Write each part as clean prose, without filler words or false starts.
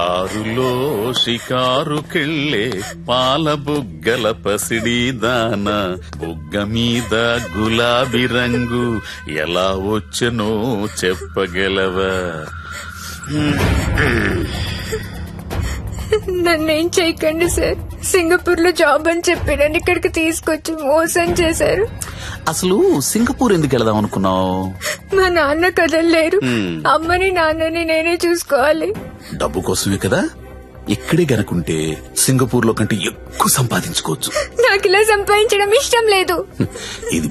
కారులో షికారుకెళ్ళే పాల బుగ్గల పసిడి దాన బుగ్గ మీద గులాబీ రంగు ఎలా వచ్చనో చెప్పగలవా? నన్నేం చేయకండి సార్. సింగపూర్ లో జాబ్ అని చెప్పి నన్ను ఇక్కడికి తీసుకొచ్చి మోసం చేశారు. అసలు సింగపూర్ ఎందుకు వెళదాం అనుకున్నావు? మా నాన్న కదలలేరు. అమ్మని నాన్నని నేనే చూసుకోవాలి. డబ్బు కోసమే కదా. ఇక్కడే గనుకుంటే సింగపూర్ లో కంటే ఎక్కువ సంపాదించుకోవచ్చు. నాకు ఇలా సంపాదించడం ఇష్టం లేదు. ఇది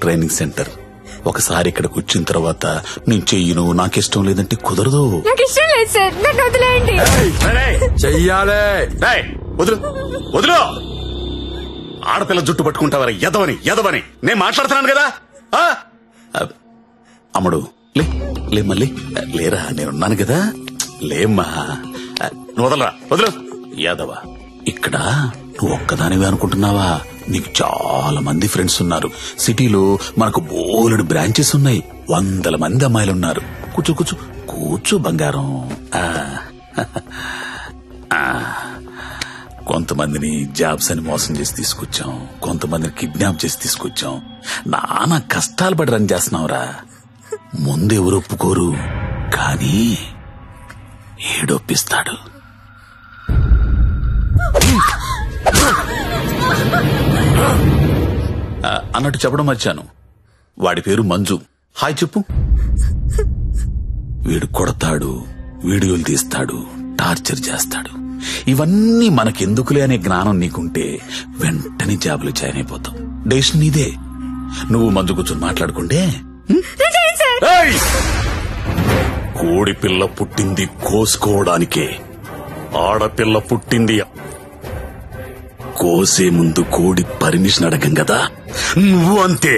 ట్రైనింగ్ సెంటర్. ఒకసారి ఇక్కడికి వచ్చిన తర్వాత నేను చెయ్యను, నాకిష్టం లేదంటే కుదరదు. నాకు ఇష్టం లేదు సార్, నన్ను వదిలేయండి. చెయ్యాలే. వదులు వదులు. ఆడపిల్ల జుట్టు పట్టుకుంటావరా? ఎదవని నేను మాట్లాడుతున్నాను కదా. అమ్ముడు లే మళ్ళీ లేరా, నేనున్నాను కదా. లేమ్మా, వదలరా, వదులు. యాదవ, ఇక్కడ నువ్వు ఒక్కదానివే అనుకుంటున్నావా? నీకు చాలా మంది ఫ్రెండ్స్ ఉన్నారు. సిటీలో మనకు బోలెడు బ్రాంచెస్ ఉన్నాయి. 100 మంది అమ్మాయిలున్నారు. కూర్చో కూర్చో కూర్చో బంగారం. కొంతమందిని జాబ్స్ అని మోసం చేసి తీసుకొచ్చాం, కొంతమందిని కిడ్నాప్ చేసి తీసుకొచ్చాం. నానా కష్టాలు పడి రన్ చేస్తున్నావురా. ముందు ఎవరు ఒప్పుకోరు, కానీ ఏడొప్పిస్తాడు. అన్నట్టు చెప్పడం మర్చాను, వాడి పేరు మంజు. హాయ్ చెప్పు. వీడు కొడతాడు, వీడియోలు తీస్తాడు, టార్చర్ చేస్తాడు. ఇవన్నీ మనకెందుకులే అనే జ్ఞానం నీకుంటే వెంటనే జాబులు జాయిన్ అయిపోతాం. డెసిషన్ నీదే. నువ్వు మంజు కూర్చొని మాట్లాడుకుంటే. కోడి పిల్ల పుట్టింది కోసుకోవడానికే, ఆడపిల్ల పుట్టింది కోసే ముందు కోడి పర్మిషన్ అడగం కదా. నువ్వు అంతే.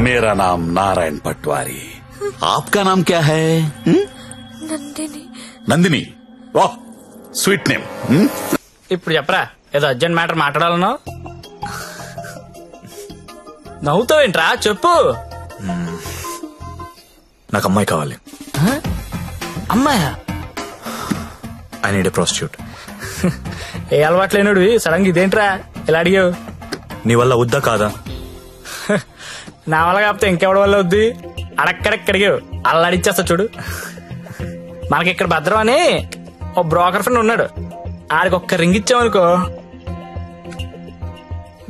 मेरा नाम नारायण पटवारी, आपका नाम क्या है? నందిని. నందిని, వాహ్ స్వీట్ నేమ్. ఇప్పుడు చెప్పరా, ఏదో అర్జెంట్ మ్యాటర్ మాట్లాడాలన్నావు. నవ్వుతావేంట్రా, చెప్పు. నాకు అమ్మాయి కావాలి. అమ్మాయా? I need a prostitute. ఏ అలవాటు లేనుడు సడన్ గా ఇదేంట్రా ఇలా అడిగావు? నీ వల్ల వద్దా కాదా? నా వల్ల కాకపోతే ఇంకెవడి వల్ల వద్ది? అడక్కడక్కడిగావు, అలా అడిచేస్తా చూడు. మనకి ఇక్కడ భద్రం అని ఓ బ్రోకర్ ఫ్రెండ్ ఉన్నాడు. ఆడికి ఒక్క రింగ్ ఇచ్చామనుకో.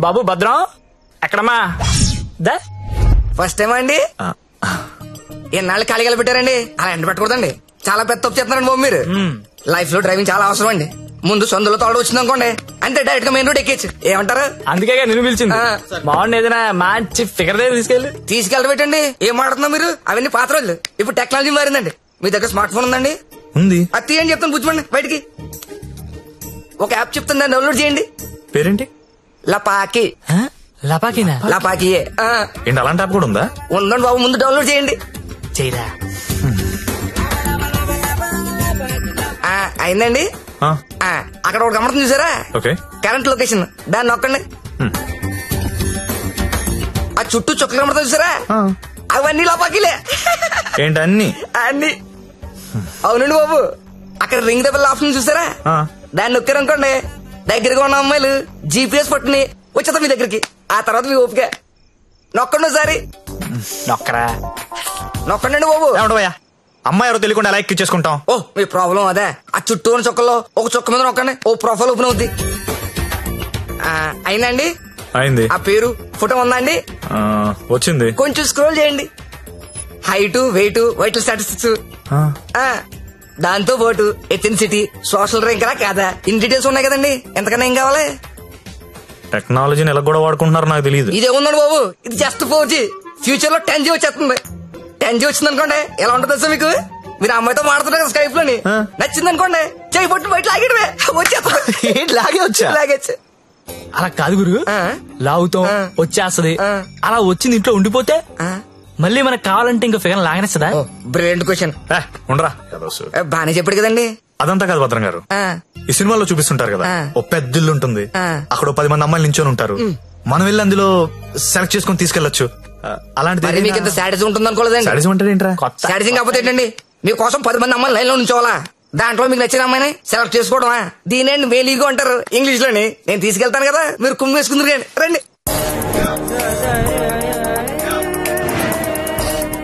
బాబు భద్రం ఎక్కడమ్మా? దా ఫస్ట్ టైం అండి. ఎన్నాళ్ళు ఖాళీగా పెట్టారండి, అలా ఎండ పెట్టకూడదండి. చాలా పెద్ద తప్పు చేస్తున్నారండి బాబు మీరు. లైఫ్ లో డ్రైవింగ్ చాలా అవసరం అండి. ముందు సొందులో తోడు వచ్చింది అనుకోండి, అంతే డైరెక్ట్ గా మెయిన్ రోడ్ ఎక్కేచ్చు. ఏమంటారు? అందుకే నేను పిలిచింది. బాగుండి ఏదైనా మంచి ఫిగర్ దగ్గర తీసుకెళ్ళబెట్టండి. ఏం మాట్లాడుతున్నా మీరు? అవన్నీ పాత రోజులు. ఇప్పుడు టెక్నాలజీ మారిందండి. మీ దగ్గర స్మార్ట్ ఫోన్ ఉందండి? ఉంది. అది తీయండి, చెప్తాను కూర్చోండి బయటికి. ఒక యాప్ చెప్తాను, దాన్ని డౌన్లోడ్ చేయండి. పేరేంటి? లపాకి. లపాకినా? లపాకియే. ఏంటి అలాంటి యాప్ కూడా ఉందా? ఉందండి బాబు, ముందు డౌన్లోడ్ చేయండి. చేయరా. అయిందండి. అక్కడ ఒక గమనం చూసారా? కరెంట్ లొకేషన్, దాన్ని నొక్కండి. ఆ చుట్టూ చుక్కలు కమడతా చూసారా? అవన్నీ లోపాకిలే. ఏంటి అన్ని? అన్ని. అవునండి బాబు, అక్కడ రింగ్ ద బెల్ ఆప్షన్ చూసారా? దాన్ని నొక్కారనుకోండి, దగ్గరగా ఉన్న అమ్మాయిలు జీపీఎస్ పట్టుని వచ్చేద్దాం మీ దగ్గరికి. ఆ తర్వాత మీ ఓపిక. నొక్కండి ఒకసారి. నొక్కరా. నొక్కండి బాబు. అమ్మాయి ఎవరో తెలియకుండా ఎలా ఎక్కించేసుకుంటాం? ఓ మీ ప్రాబ్లం అదే. ఆ చుట్టూ ఉన్న చుక్కల్లో ఒక చుక్క మీద నొక్కండి, ఓ ప్రొఫైల్ ఓపెన్ అవుద్ది. అయిందండి? అయింది. ఆ పేరు ఫోటో ఉందా అండి? వచ్చింది. కొంచెం స్క్రోల్ చేయండి. హైట్, వెయిట్, వైటల్ స్టాటిస్టిక్స్, దాంతో పాటు ఎథెన్సిటీ, సోషల్ ర్యాంక్ రా కాదా, ఇన్ డీటెయిల్స్ ఉన్నాయి కదండి. ఎంతకన్నా ఏం కావాలి? టెక్నాలజీని ఎలా కూడా వాడుకుంటున్నారు నాకు తెలియదు. ఇదే ఉందండి బాబు, ఇది జస్ట్ 4G. ఫ్యూచర్ లో 10G వచ్చేస్తుంది. 10G వచ్చింది అనుకోండి, ఎలా ఉంటుంది సార్ మీకు? మీరు అమ్మాయితో మాడుతున్నారు కదా స్కైప్ లోని, నచ్చింది అనుకోండి, చేయి పట్టు బయట లాగేయడమే, వచ్చేస్తుంది. లాగే వచ్చా? లాగేచ్చు. అలా కాదు గురు, లాగుతాం వచ్చేస్తది. అలా వచ్చింది ఇంట్లో ఉండిపోతే మళ్ళీ మనకు కావాలంటే ఇంకో ఫిగర్ లాగనేస్తుందా? Brilliant question. ఉండరా, బానే చెప్పాడు కదండి. అదంతా కాదు భద్రం గారు, ఈ సినిమాలో చూపిస్తుంటారు కదా, ఓ పెద్ద ఇల్లు ఉంటుంది, అక్కడ 10 మంది అమ్మాయిలు నించొని ఉంటారు. మనం వెళ్ళి అందులో సెలెక్ట్ చేసుకుని తీసుకెళ్లొచ్చు. అలాంటిది మరి మీకు ఇంత శాడిజం ఉంటుంది అనుకోలేదండి. శాడిజం అంటే ఏంట్రా? కొత్త శాడిజం కాకపోతే ఏంటండి, మీకోసం 10 మంది అమ్మాయిలు లైన్ లో ఉంచోవాలా? దాంట్లో మీకు నచ్చిన అమ్మాయిని సెలెక్ట్ చేసుకోవడమా? దీనేండి మేలీగో అంటారు ఇంగ్లీష్ లోని. నేను తీసుకెళ్తాను కదా, మీరు కుమ్మి వేసుకుందరు కానీ రండి.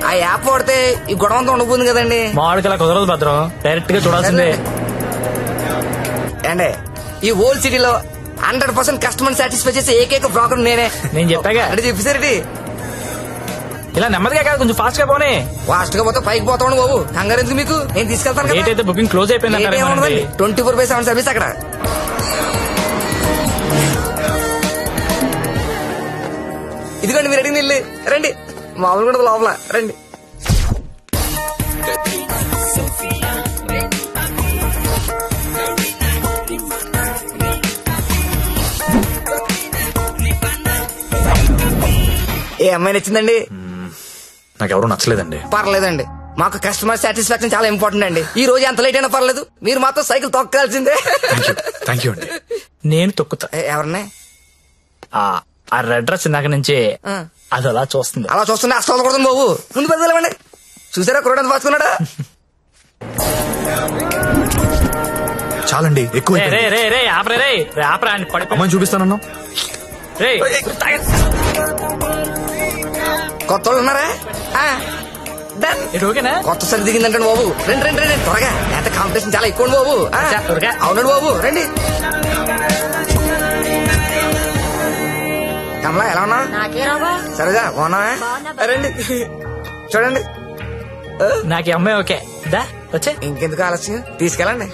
ఆ యాప్ వాడితే ఈ గొడవ అంతా ఉండబోతుంది కదండి. మామిడికి అలా కుదరదు భద్రం, డైరెక్ట్ గా చూడాల్సిందే. అండి ఈ ఓల్డ్ సిటీలో 100% కస్టమర్ సాటిస్ఫై చేసే ఏకైక బ్రోకర్ నేనే. నేను చెప్పాగా అంటే చెప్పేసరికి ఇలా నెమ్మదిగా కాదు, కొంచెం ఫాస్ట్ గా పోనీ. ఫాస్ట్ గా పోతే పైకి పోతాను బాబు, కంగారు ఎందుకు మీకు, నేను తీసుకెళ్తాను డేట్ కదా. అయితే బుకింగ్ క్లోజ్ అయిపోయింది 24/7 సర్వీస్ అక్కడ. ఇదిగోండి మీరు అడిగిన ఇల్లు, రండి. మామూలు కూడా లోపల రండి. ఏ అమ్మాయి నచ్చిందండి? నాకెవరూ నచ్చలేదండి. పర్లేదండి, మాకు కస్టమర్ సాటిస్ఫాక్షన్ చాలా ఇంపార్టెంట్ అండి. ఈ రోజు ఎంత లేట్ అయినా పర్లేదు, మీరు మాత్రం సైకిల్ తొక్కాల్సిందే. థ్యాంక్ యూ అండి. నేను తొక్కుతా. ఎవరిని? ఆ రెడ్ డ్రెస్ ఇందాక నుంచి అది అలా చూస్తుంది. అలా చూస్తుంటే అస్సలు కొడుతుంది బాబు. ముందు పెద్దలేమండి, చూసారా కురడానికి పాసుకున్నాడా? చాలండి, ఎక్కువ రే రే రే ఆపరే రే ఆపరా అని పడి అమ్మాయిని చూపిస్తానన్నా. రే కొత్త వాళ్ళు ఉన్నారా? Done. ఇది ఓకేనా? కొత్త సరి దిగిందంటే బాబు, రండి రండి రండి త్వరగా. ఎంత కాంపిటీషన్ చాలా ఎక్కువ బాబు. త్వరగా. అవునండి బాబు, రండి. కమలా ఎలా ఉన్నా? సరేగా బాగున్నావా? రండి చూడండి. నాకు ఈ అమ్మాయి ఓకే. దా వచ్చే. ఇంకెందుకు ఆలస్యం, తీసుకెళ్ళండి.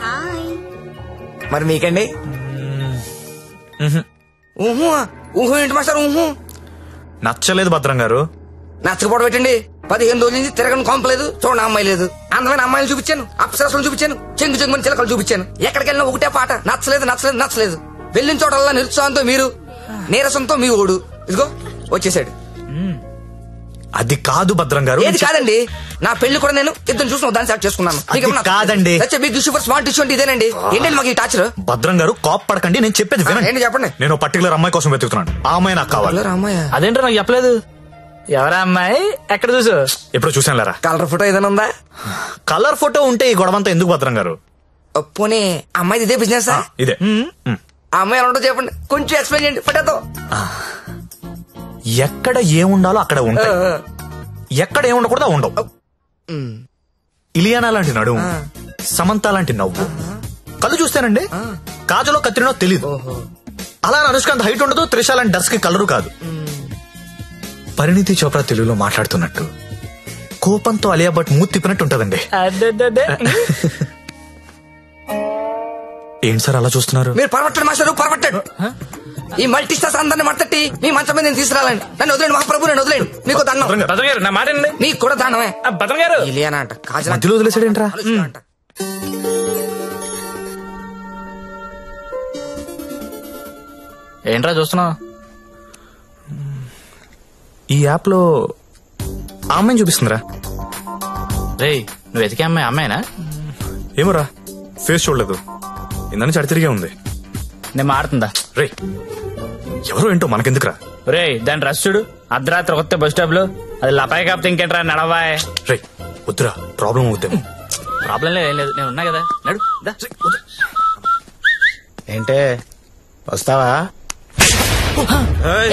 మరి మీకండి? ఊహు ఊహు ఏంటి మాస్టర్? ఊహు నచ్చలేదు భద్రం గారు. నచ్చకపోవడం పెట్టండి. 15 రోజుల నుంచి తిరగని కొంపలేదు, చూడండి అమ్మాయి లేదు. అందమైన అమ్మాయిలు చూపించాను, అప్సరసలు చూపించాను, చెంగు చెంగుని చిలకలు చూపించాను. ఎక్కడికి వెళ్ళినా ఒకటే పాట, నచ్చలేదు నచ్చలేదు నచ్చలేదు. వెళ్ళిన చోటల్లా నిరుత్సాహంతో మీరు, నీరసంతో మీ ఓడు. ఇదిగో వచ్చేసాడు. అది కాదు భద్రం గారు. ఏది కాదండి, నా పెళ్లి కూడా నేను ఇద్దరు చూసిన దాన్ని సెలెక్ట్ చేసుకున్నాను. అది కాదండి. Big issue for smart issue అంటే ఇదేనండి. ఏంటండి మాకు ఈ టాచర్? భద్రం గారు కాప్ పడకండి, నేను చెప్పేది వినండి. ఏంటి చెప్పండి. నేను పర్టికులర్ అమ్మాయి కోసం వెతుకుతున్నాను. ఆ అమ్మాయి నాకు కావాలి. రామయ్య అదేంటో నాకు చెప్పలేదు. ఎవరా అమ్మాయి? ఎక్కడ చూసు? ఎప్పుడు చూసాను లేరా. కలర్ ఫోటో ఏదైనా ఉందా? కలర్ ఫోటో ఉంటే ఈ గొడవంతా ఎందుకు భద్రం గారు? పోనీ అమ్మాయిది ఇదే బిజినెస్? ఇదే. ఆ అమ్మాయి ఎలా ఉంటుందో చెప్పండి, కొంచెం ఎక్స్ప్లెయిన్ చేయండి ఫోటోతో. ఎక్కడ ఏముండాలో అక్కడ ఉంటాయి, ఎక్కడ ఏముండకూడదు ఉండవు. ఇలియానా లాంటి నడుము, సమంత లాంటి నవ్వు, కళ్ళు చూస్తేనండి కాజలో కత్తిరినో తెలీదు. అలా అనుష్కాంత్ హైట్ ఉండదు, త్రిష లాంటి డస్ కి కలరు కాదు. పరిణితి చోప్రా తెలుగులో మాట్లాడుతున్నట్టు, కోపంతో అలియా భట్ మూతి తిప్పినట్టు ఉంటదండి. ఏంటి సార్ అలా చూస్తున్నారు? మీరు పర్వట్టండి మాస్టర్, పర్వట్టండి. ఈ మల్టీ స్టార్స్ అందరిని మట్టట్టి మీ మంచం మీద నేను తీసుకురాలండి. నన్ను వదిలేండి మహాప్రభు, నన్ను వదిలేండి. మీకు దండం. భద్రం గారు నా మాట వినండి. మీకు కూడా దండమే. భద్రం గారు ఇలియానా అంట, కాజల్ మధ్యలో వదిలేసాడేంట్రా? అంట. ఏంట్రా చూస్తున్నావు? ఈ యాప్ లో ఆ అమ్మాయిని చూపిస్తుందిరా. రే నువ్వు వెతికే అమ్మాయి అమ్మాయినా? ఏమోరా, ఫేస్ చూడలేదు, ఇందని చడితిరిగే ఉంది. నేను మారుతుందా? రే ఎవరో ఏంటో మనకెందుకురా. రే దాని రష్ చూడు, అర్ధరాత్రి కొత్త బస్ స్టాప్ లో. అది లపాయి కాపుతే ఇంకేంట్రా నడవాయ్. రే వద్దురా, ప్రాబ్లం అవుతాము. ప్రాబ్లం లేదు, ఏం లేదు, నేను ఉన్నా కదా. నడు దా. ఏంటే వస్తావా?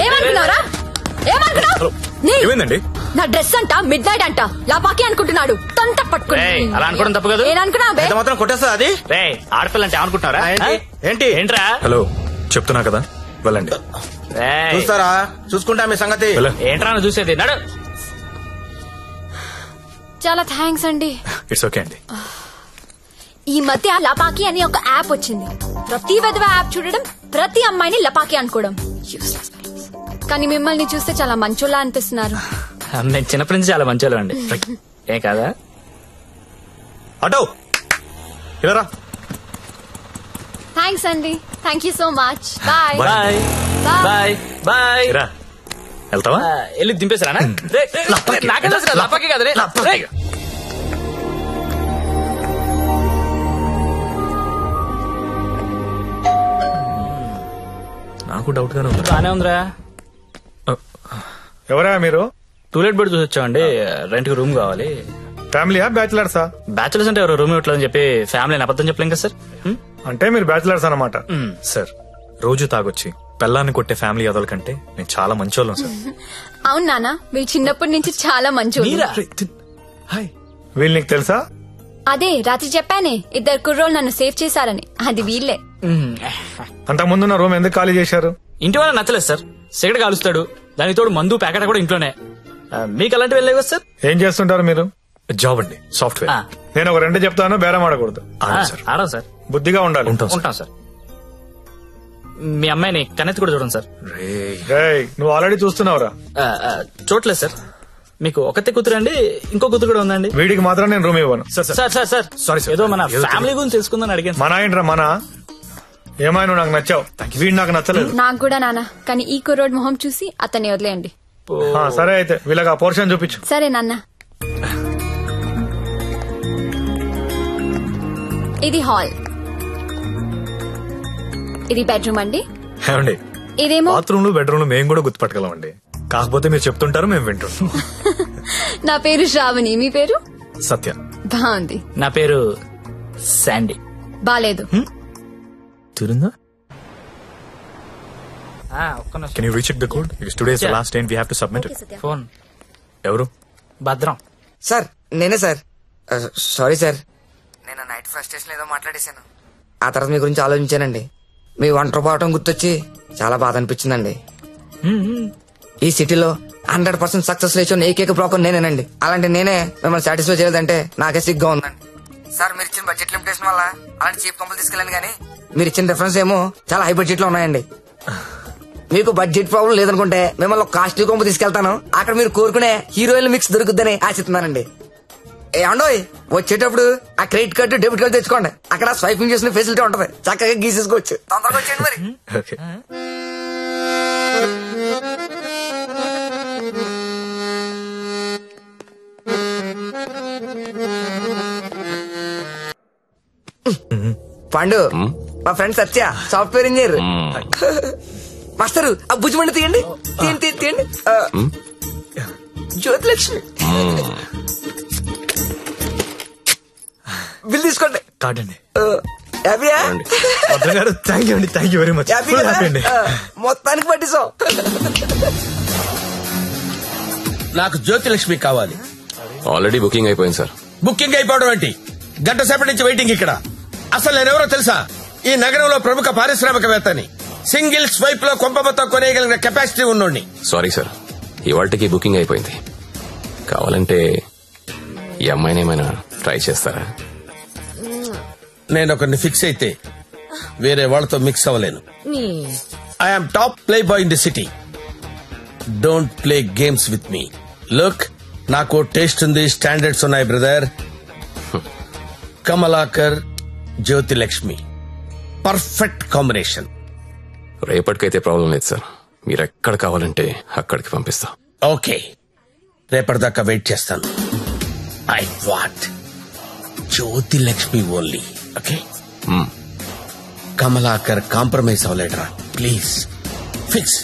ఏమనుకున్నారా? ఏమనుకున్నావు? ఏమైందండి? నా డ్రెస్ అంట మిడ్ నైట్ అంట లపాకి అనుకుంటున్నాడు. తొంత పట్టుకుని రేయ్, అలా అనుకోవడం తప్పు కాదు. ఏననుకున్నా ఎంత మాత్రం కొట్టేస్తా అది? రే ఆడపిల్ల అంటే అనుకుంటున్నారా? ఏంటి? ఏంట్రా? హలో చెప్తున్నా కదా, వెళ్ళండి. రేయ్, చూస్తారా? చూసుకుంటా మీ సంగతి. వెళ్ళ. ఏంట్రా నువ్వు చూసేది? నడు. చాలా థ్యాంక్స్ అండి. ఇట్స్ ఓకే అండి. ఈ మధ్య లపాకి అని ఒక యాప్ వచ్చింది. ప్రతి విధవ యాప్ చూడడం, ప్రతి అమ్మాయిని లపాకి అనుకోవడం. Useless fellows. కానీ మిమ్మల్ని చూస్తే చాలా మంచోళ్ళ అనిపిస్తున్నారు. నేను చిన్నప్పటి నుంచి చాలా మంచి అండి. ఏ కాదా? అటో ఇలా రా. థ్యాంక్స్ అండి. Thank you so much. Bye bye bye bye. రా, వెళ్తావా? వెళ్ళి దింపేసారా? నాకే తెలుసు లపాకి కదా. రే రేయ్. నాకు డౌట్ గానే ఉంది. బానే ఉందిరా. ఎవరా మీరు? టూలెట్ బెడ్ చూసి వచ్చామండి. రెంట్ కి రూమ్ కావాలి. ఫ్యామిలీయా బ్యాచిలర్సా? బ్యాచులర్స్ అంటే ఎవరు రూమ్ ఇవ్వట్లేదని చెప్పి ఫ్యామిలీ అబద్ధం చెప్పలేం కదా సార్. అంటే మీరు బ్యాచిలర్స్ అన్నమాట. సార్ రోజు తాగొచ్చి పెళ్ళాన్ని కొట్టే ఫ్యామిలీ అదల కంటే నేను చాలా మంచోళ్ళం సార్. అవును నాన్న, మీరు చిన్నప్పటి నుంచి చాలా మంచి. హాయ్, వీళ్ళు నీకు తెలుసా? అదే రాత్రి చెప్పానే, 2 కుర్రోళ్ళు నన్ను సేవ్ చేశారని. అది వీళ్ళే. అంతకు ముందున్న రూమ్ ఎందుకు ఖాళీ చేశారు? ఇంటి వాళ్ళ నచ్చలేదు సార్. సిగరెట్ కాలుస్తాడు, దానికి తోడు మందు ప్యాకెట్ కూడా ఇంట్లోనే. మీకు అలాంటివి వెళ్ళలేవు కదా సార్. ఏం చేస్తుంటారు మీరు? జాబ్ అండి, సాఫ్ట్వేర్. నేను ఒక 2 చెప్తాను, బేరం ఆడకూడదు. ఆడం సార్. బుద్ధిగా ఉండాలి. ఉంటాం సార్. మీ అమ్మాయిని కన్నెత్తి కూడా చూడండి సార్. రేయ్, నువ్వు ఆల్రెడీ చూస్తున్నావురా? చూడలేదు సార్. మీకు ఒకతే కూతురు అండి, ఇంకో కూతురు కూడా ఉందండి. వీడికి మాత్రం నేను రూమ్ ఇవ్వను. సార్ సారీ, ఏదో మన ఫ్యామిలీ గురించి తెలుసుకుందని అడిగాను. మన ఏంట్రా మన? ఏమైనా నువ్వు నాకు నచ్చావు, వీడు నాకు నచ్చలేదు. నాకు కూడా నాన్న, కానీ ఈ కుర్రోడ్ మొహం చూసి అతన్ని వదిలేయండి. సరే అయితే వీళ్ళకి ఆ పోర్షన్ చూపించు. సరే నాన్న. ఇది హాల్, ఇది బెడ్రూమ్ అండి. ఏమండి, ఇదేమో బాత్రూమ్ బెడ్రూమ్ మేము కూడా గుర్తుపట్టగలం అండి. కాకపోతే మీరు చెప్తుంటారు, మేము వింటుంటాం. నా పేరు శ్రావణి, మీ పేరు? సత్య. బాగుంది. నా పేరు శాండీ. బాలేదు. తిరుందా? ఒక్క నిమిషం. Can you recheck the code? Because today is the last day and we have to submit it. Phone. ఎవరు? భద్రం. సార్ నేనే సార్. సారీ సార్, నేను నైట్ ఫ్రస్ట్రేషన్ ఏదో మాట్లాడేశాను. ఆ తర్వాత మీ గురించి ఆలోచించానండి. మీ ఒంటరి పోవటం గుర్తొచ్చి చాలా బాధ అనిపించిందండి. ఈ సిటీలో 100% సక్సెస్ రేషియో ఏకైక బ్రోకర్ నేనేనండి. అలాంటి నేనే మిమ్మల్ని సాటిస్ఫై చేయలేదంటే నాకే సిగ్గా ఉందండి. సార్ మీరు ఇచ్చిన బడ్జెట్ లిమిటేషన్ వల్ల అలాంటి చీప్ కంపెనీ తీసుకెళ్ళండి, కానీ మీరు ఇచ్చిన రిఫరెన్స్ ఏమో చాలా హై బడ్జెట్ లో ఉన్నాయండి. మీకు బడ్జెట్ ప్రాబ్లం లేదనుకుంటే మిమ్మల్ని కాస్ట్లీ కొంపు తీసుకెళ్తాను. అక్కడ మీరు కోరుకునే హీరోయిన్ మిక్స్ దొరుకుద్దని ఆశిస్తున్నానండి. ఏమండోయ్, వచ్చేటప్పుడు ఆ క్రెడిట్ కార్డు డెబిట్ కార్డు తెచ్చుకోండి. అక్కడ స్వైపింగ్ చేసిన ఫెసిలిటీ ఉంటది, చక్కగా గీసేసుకోవచ్చు. తొందరగా వచ్చేయండి మరి. Okay. పండు, మా ఫ్రెండ్ సత్య, సాఫ్ట్వేర్ ఇంజనీర్. మాస్టరు ఆ భుజమండి తీయండి, తీయండి తీయండి. జ్యోతిలక్ష్మి బిల్ తీసుకోండి. కాదండి. హ్యాపీయా? Thank you very much. Happy అండి. మొత్తానికి పట్టిస్తాం. నాకు జ్యోతిలక్ష్మి కావాలి. ఆల్రెడీ బుకింగ్ అయిపోయింది సార్. బుకింగ్ అయిపోవడం ఏంటి? గంట సేపటి నుంచి వెయిటింగ్ ఇక్కడ. అసలు నేనెవరో తెలుసా? ఈ నగరంలో ప్రముఖ పారిశ్రామికవేత్తని. సింగిల్ స్వైప్ లో కొంప మొత్తం కొనేయగలిగిన కెపాసిటీ ఉన్నోడిని. సారీ సార్, ఇవాళకి బుకింగ్ అయిపోయింది. కావాలంటే ఈ అమ్మాయిని ఏమైనా ట్రై చేస్తారా? నేను ఒకరిని ఫిక్స్ అయితే వేరే వాళ్ళతో మిక్స్ అవ్వలేను. I'm top play boy in the city. Don't play games with me. Look, నాకు టేస్ట్ ఉంది, స్టాండర్డ్స్ ఉన్నాయి brother. Kamalakar, Jyothilakshmi, perfect combination. రేపటికైతే ప్రాబ్లం లేదు సార్, మీరు ఎక్కడ కావాలంటే అక్కడికి పంపిస్తా. ఓకే, రేపటిదాకా వెయిట్ చేస్తాను. I want Jyothilakshmi only. Okay, Kamalakar compromise అవ్వలేడరా ప్లీజ్. ఫిక్స్.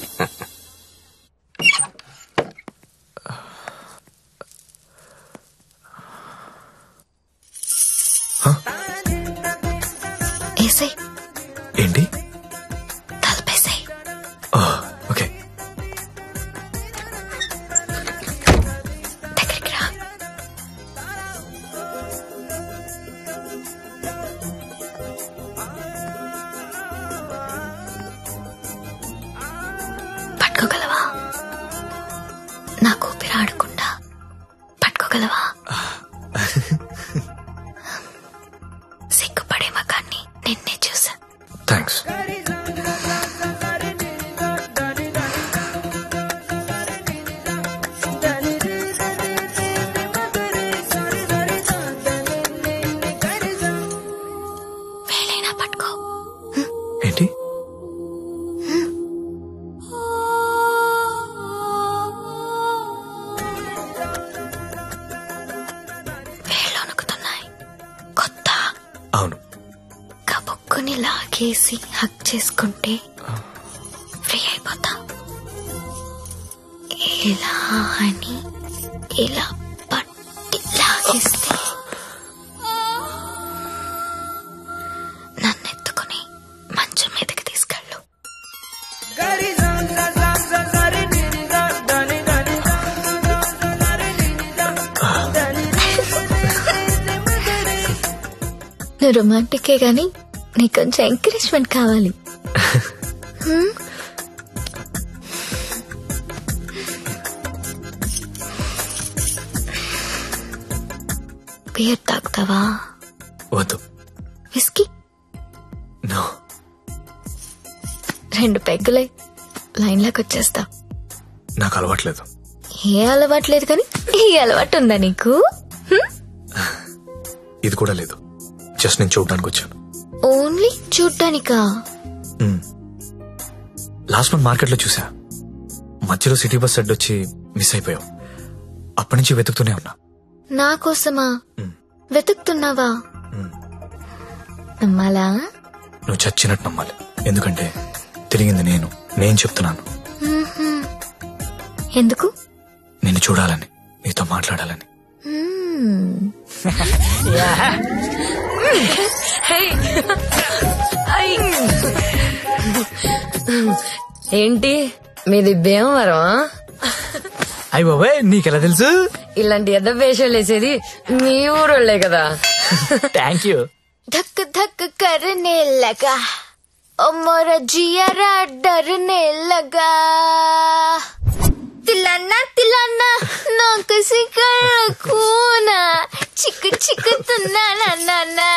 ఏంటి? తలపేసాయి. ఓకే. దగ్గరికి రా. పట్టుకోగలవా? నాకు ఊపిరి ఆడకుండా పట్టుకోగలవా? సిగ్గుపడే మగాన్ని నిన్నే చూసా. థ్యాంక్స్. వేలైనా పట్టుకో. ఏంటి? వేళ్ళు వణుకుతున్నాయి. కొత్త. అవును. కబుక్కుని లాగేసి హక్ చేసుకుంటే ఫ్రీ అయిపోతా. ఇలా అని ఇలా పట్టి లాగేస్తే నన్నెత్తుకుని మంచం మీదకి తీసుకెళ్ళు. నువ్వు రొమాంటికే గాని నీకు కొంచెం ఎంకరేజ్మెంట్ కావాలి. బియర్ తాగుతావా? వద్దు. విస్కీ? నో. 2 పెగ్గులై లైన్లోకి వచ్చేస్తా. నాకు అలవాట్లేదు. ఏ అలవాట్లేదు కానీ ఈ అలవాటు ఉందా నీకు? ఇది కూడా లేదు. జస్ట్ నేను చూడడానికి వచ్చాను. ఓన్లీ చూడ్డానికా? లాస్ట్ మంత్ మార్కెట్ లో చూసా. మధ్యలో సిటీ బస్ అడ్డొచ్చి మిస్ అయిపోయావు. అప్పటి నుంచి వెతుకుతూనే ఉన్నా. నా కోసమా వెతుకుతున్నావా? నమ్మాలా? నువ్వు చచ్చినట్టు నమ్మాలి. ఎందుకంటే తిరిగింది నేను చెప్తున్నాను. ఎందుకు? నిన్ను చూడాలని, నీతో మాట్లాడాలని. ఏంటి మీది భీమవరం? అయ్య బాబాయ్, నీకెలా తెలుసు? ఇలాంటి ఎద్ద వేషాలు వేసేది మీ ఊరోళ్లే కదా. Thank you. धक धक करने लगा ओ मोरा जियारा डरने लगा तिलाना तिलाना ना किसी कर खूना चिक चिक तुना ना ना ना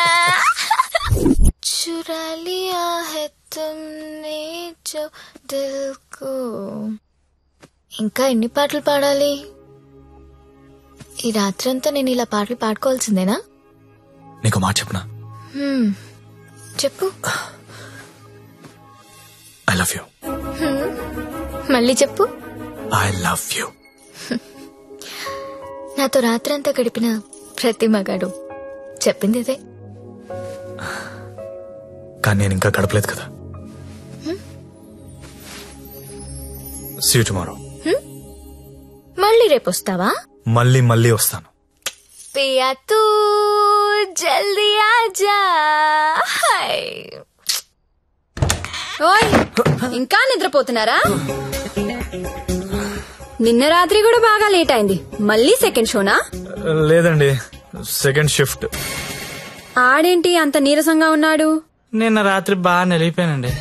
चुरा लिया है तुमने जो दिल को. ఇంకా ఎన్ని పాటలు పాడాలి? ఈ రాత్రంతా నేను ఇలా పాటలు పాడుకోవాల్సిందేనా? నీకు మాట చెప్పనా? చెప్పు. I love you. మళ్ళీ చెప్పు. I love you. నాతో రాత్రంతా గడిపిన ప్రతి మగాడు చెప్పింది ఇదే. కానీ నేను ఇంకా గడపలేదు కదా. See you tomorrow. మళ్ళీ రేపు వస్తావా? మళ్ళీ వస్తాను. పియా తూ జల్దీ ఆజా. ఓయ్, ఇంకా నిద్రపోతున్నారా? నిన్న రాత్రి కూడా బాగా లేట్ అయింది. మళ్ళీ సెకండ్ షోనా? లేదండి, సెకండ్ షిఫ్ట్. ఆడేంటి అంత నీరసంగా ఉన్నాడు? నిన్న రాత్రి బాగా నలిగిపోయానండి.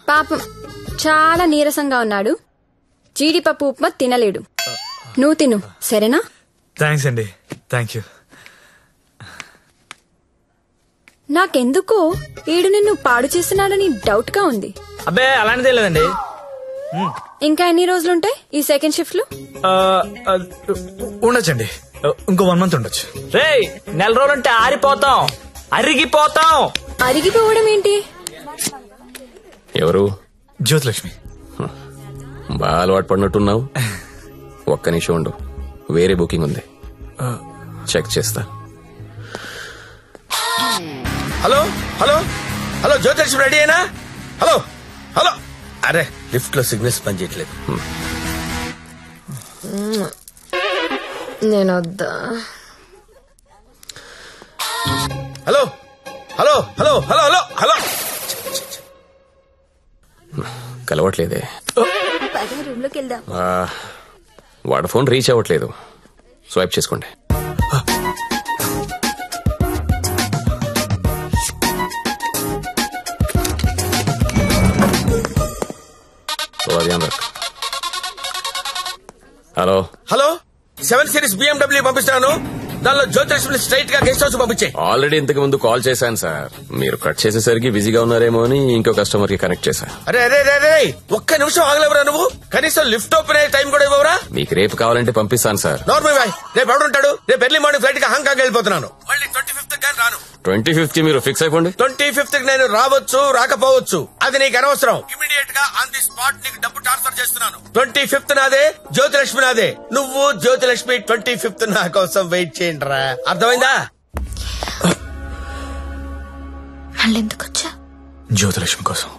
పాపం చాలా నీరసంగా ఉన్నాడు. జీడిపప్పు ఉప్మా తినలేడు. నువ్వు తిను, సరేనా? థ్యాంక్స్ అండి. Thank you. నాకెందుకో ఈడు నిన్ను పాడు చేస్తున్నాడని డౌట్ గా ఉంది. అబ్బే అలాంటిదే లేదండి. ఇంకా ఎన్ని రోజులుంటాయి ఈ సెకండ్ షిఫ్ట్ లో? ఉండొచ్చండి, ఇంకో 1 month ఉండొచ్చు. రే, 1 నెల రోజులంటే ఆరిపోతాం, అరిగిపోతాం. అరిగిపోవడం ఏంటి? ఎవరు? జ్యోతిలక్ష్మి. బాగా అలవాటు పడినట్టున్నావు. ఒక్క నిమిషం ఉండు, వేరే బుకింగ్ ఉంది, చెక్ చేస్తా. Hello hello hello, Jyothilakshmi ready అయినా? Hello hello. అరే, లిఫ్ట్ లో సిగ్నల్స్ పనిచేయట్లేదు. నేను వద్దా? Hello hello hello hello hello hello. కలవట్లేదే. రూమ్ లోకి వెళ్దాం. వాడి ఫోన్ రీచ్ అవ్వట్లేదు. స్వైప్ చేసుకోండి. హలో హలో, 7 Series BMW పంపిస్తాను. దానిలో జ్యోతిలక్ష్మి స్ట్రైట్ గా గెస్ట్ హౌస్ పంపించే. ఆల్రెడీ ఇంతకు ముందు కాల్ చేశాను సార్. మీరు కట్ చేసేసరికి బిజీగా ఉన్నారేమో అని ఇంకో కస్టమర్ కి కనెక్ట్ చేశా. అరే అరే అరే, ఒక్క నిమిషం ఆగలేవరా నువ్వు? కనీసం లిఫ్ట్ ఓపెన్ అయ్యే టైం కూడా ఇవ్వరా? మీకు రేపు కావాలంటే పంపిస్తాను సార్. నార్మల్ బాయ్, రేపు ఎవడుంటాడు? రేపు ఎర్లీ మార్నింగ్ ఫ్లైట్ గా హాంకాంగ్ వెళ్ళిపోతున్నాను. మళ్ళీ 25th కానీ రాను. 25th మీరు ఫిక్స్ అయిపోండి. 25th నేను రావచ్చు రాకపోవచ్చు, అది నీకు అనవసరం. ఇమీడియట్ గా ఆన్ ది స్పాట్ నీకు డబ్బు ట్రాన్స్ఫర్ చేస్తున్నాను. 25th నాదే, జ్యోతిలక్ష్మి నాదే. నువ్వు జ్యోతిలక్ష్మి 25th నా కోసం వెయిట్ చేయండి రా. అర్థమైందా? మళ్ళీ ఎందుకు వచ్చా? జ్యోతిలక్ష్మి కోసం.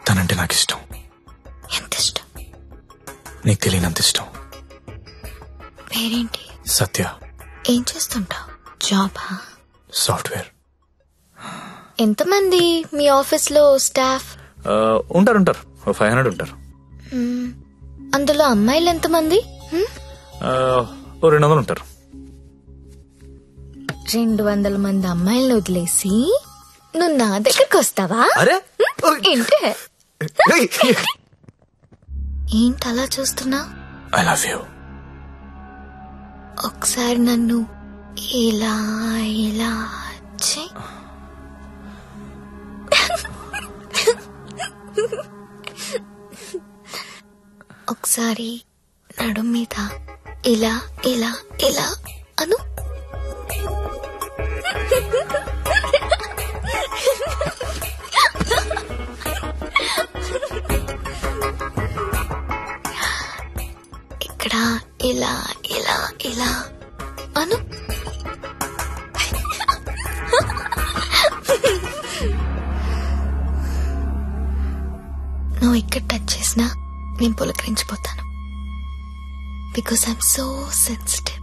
తనంటే నాకు ఇష్టం. ఎంత ఇష్టం? నీకు తెలియనంత ఇష్టం. పేరేంటి? సత్య. ఏం చేస్తుంటావు? జాబా? సాఫ్ట్వేర్. ఎంతమంది మీ ఆఫీస్ లో స్టాఫ్? ఉంటారు 500 ఉంటారు. అందులో అమ్మాయిలు ఎంతమంది? 200 ఉంటారు. 200 మంది అమ్మాయిలను వదిలేసి నువ్వు నా దగ్గరకు వస్తావా? అరే ఏంటి ఏంటి అలా చూస్తున్నా? I love you. ఒకసారి నన్ను ఇలా ఇలా ఒకసారి నడు మీద ఇలా ఇలా ఇలా అను. ఇక్కడ ఇలా ఇలా ఇలా అను. నువ్వు ఇక్కడ టచ్ చేసినా నేను పులకరించిపోతాను. Because I'm so sensitive.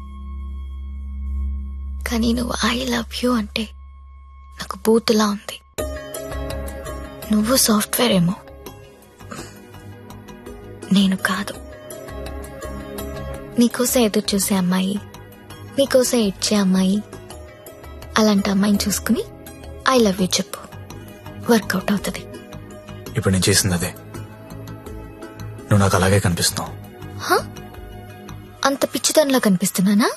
కానీ నువ్వు ఐ లవ్ యూ అంటే నాకు బూతులా ఉంది. నువ్వు సాఫ్ట్వేర్ ఏమో, నేను కాదు. నీకోసం ఎదురు చూసే అమ్మాయి, నీకోసం ఇచ్చే అమ్మాయి, అలాంటి అమ్మాయిని చూసుకుని ఐ లవ్ యూ చెప్పు, వర్కౌట్ అవుతుంది. ఇప్పుడు నేను చేసింది అదే. నువ్వు నాకు అలాగే కనిపిస్తున్నావు. అంత పిచ్చితనంలా కనిపిస్తున్నానా?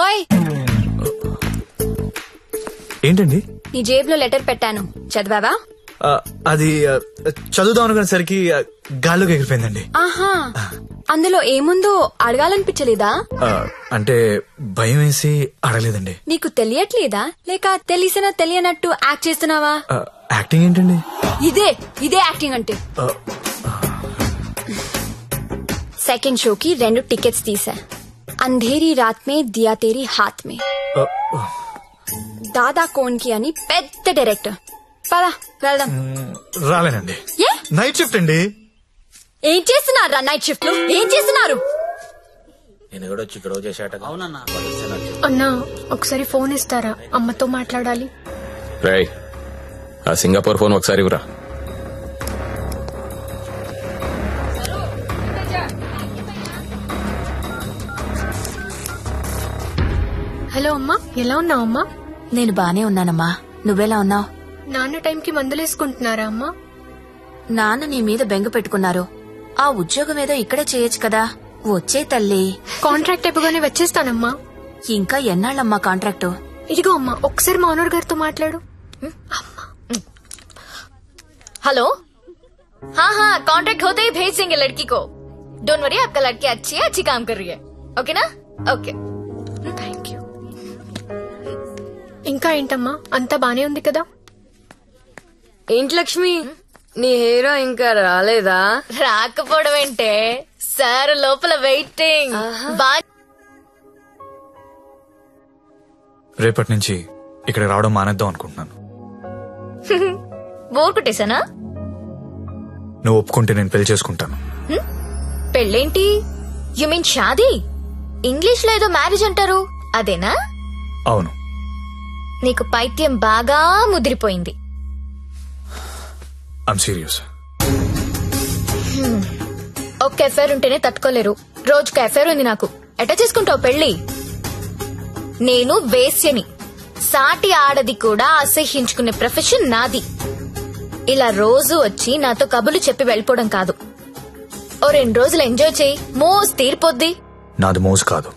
ఓయ్, ఏంటండి? నీ జేబులో లెటర్ పెట్టాను, చదివావా? అది చదువుదాం అనుకునేసరికి గాల్లోకి ఎగిరిపోయిందండి. ఆహా, అందులో ఏముందో అడగాలనిపించలేదా? అంటే భయం వేసి అడగలేదండి. నీకు తెలియట్లేదా, లేక తెలిసినా తెలియనట్టు యాక్ట్ చేస్తున్నావా? యాక్టింగ్ ఏంటండి? ఇదే యాక్టింగ్ అంటే. సెకండ్ షోకి 2 టికెట్స్ తీసా. అంధేరీ రాత్ మే దియా తేరీ హాత్ మే. దాదా కోన్కి అని పెద్ద డైరెక్టర్. పదా వెళ్దాం. రాలేనండి, నైట్ షిఫ్ట్ అండి. ఏం చేస్తున్నారు నైట్ షిఫ్ట్ లో? ఏం చేస్తున్నారు? నేను కూడా వచ్చి ఇక్కడ చేశాట. అన్నా ఒకసారి ఫోన్ ఇస్తారా? అమ్మతో మాట్లాడాలి. రేయ్, ఆ సింగపూర్ ఫోన్ ఒకసారి ఇవ్వరా. హలో అమ్మా, ఎలా ఉన్నావు అమ్మా? నేను బానే ఉన్నానమ్మా, నువ్వెలా ఉన్నావు? నాన్న టైంకి మందులేసుకుంటున్నారా అమ్మా? నాన్న నీ మీద బెంగ పెట్టుకున్నారు. ఆ ఉద్యోగం ఏదో ఇక్కడే చేయొచ్చు కదా. వచ్చే తల్లి. కాంట్రాక్ట్ అయిపోగానే వచ్చేస్తానమ్మా. ఇంకా ఎన్నాళ్ళమ్మా కాంట్రాక్టు? ఇదిగో అమ్మా, ఒకసారి మా ఓనర్ గారితో మాట్లాడు. हेलो, हाँ कॉन्ट्रैक्ट होते ही भेज देंगे लड़की को. डोंट वरी, आपका लड़की अच्छी है, अच्छी काम कर रही है. ओके ना? Okay, thank you. ఇంకా ఏంటమ్మా, అంతా బానే ఉంది కదా? ఏంటి లక్ష్మి, నీ హీరో ఇంకా రాలేదా? రాకపోవడం ఏంటే, సార్ లోపల వెయిటింగ్. రేపటి నుంచి ఇక్కడ రావడం మానేద్దాం అనుకుంటున్నాను. బోర్ కొట్టేశానా? నువ్వు ఒప్పుకుంటే నేను పెళ్లి చేసుకుంటాను. పెళ్ళేంటి? You mean shaadi? ఇంగ్లీష్ లో ఏదో మ్యారేజ్ అంటారు, అదేనా? అవును. నీకు పైత్యం బాగా ముదిరిపోయింది. I'm serious. ఒక్క ఎఫైర్ ఉంటేనే తట్టుకోలేరు, రోజుకు ఎఫైర్ ఉంది నాకు. ఎట్లా చేసుకుంటావు పెళ్లి? నేను వేశ్యని, సాటి ఆడది కూడా అసహ్యించుకునే ప్రొఫెషన్ నాది. ఇలా రోజు వచ్చి నాతో కబుర్లు చెప్పి వెళ్ళిపోవడం కాదు. ఓ 2 రోజులు ఎంజాయ్ చేయి, మోస్ తీరిపోద్ది. నాది మోజు కాదు.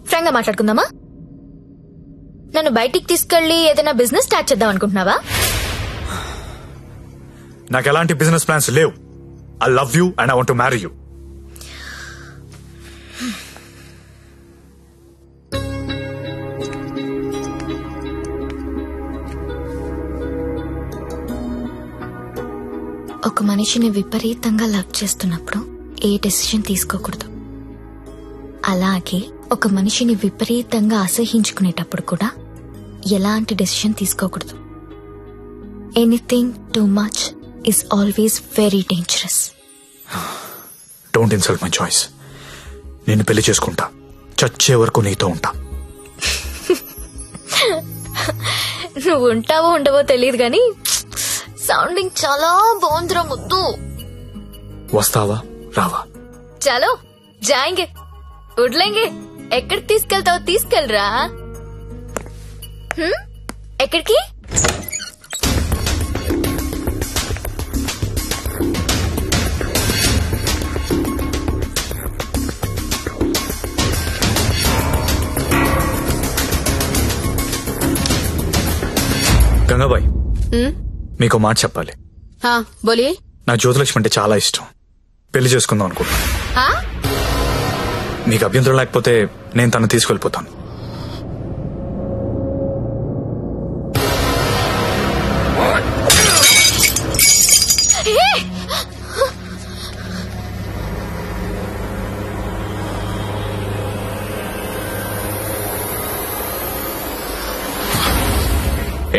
ఫ్రాంక్ గా మాట్లాడుకుందామా? నన్ను బయటికి తీసుకెళ్లి ఏదైనా బిజినెస్ స్టార్ట్ చేద్దాం అనుకుంటున్నావా? నాకు ఎలాంటి బిజినెస్ ప్లాన్స్ లేవు. I love you and I want to marry you. ఒక మనిషిని విపరీతంగా లవ్ చేస్తున్నప్పుడు ఏ డెసిషన్ తీసుకోకూడదు. అలాగే ఒక మనిషిని విపరీతంగా అసహించుకునేటప్పుడు కూడా ఎలాంటి డెసిషన్ తీసుకోకూడదు. Anything too much is always very dangerous. Don't insult my choice. నేను పెళ్లి చేసుకుంటా, చచ్చే వరకు నీతో ఉంటా. నువ్వు ఉంటావో ఉండవో తెలియదు గాని సౌండింగ్ చాలా బాగుందిరా ముద్దు. వస్తావా రావా? చలో జాయింగే ఉడ్లేంగే. ఎక్కడికి తీసుకెళ్తావు తీసుకెళ్ళరా. ఎక్కడికి? గంగాబాయ్, మీకు మాట చెప్పాలి. బోలియే. నా జ్యోతిలక్ష్మి అంటే చాలా ఇష్టం. పెళ్లి చేసుకుందాం అనుకుంటా. మీకు అభ్యంతరం లేకపోతే నేను తను తీసుకెళ్లిపోతాను.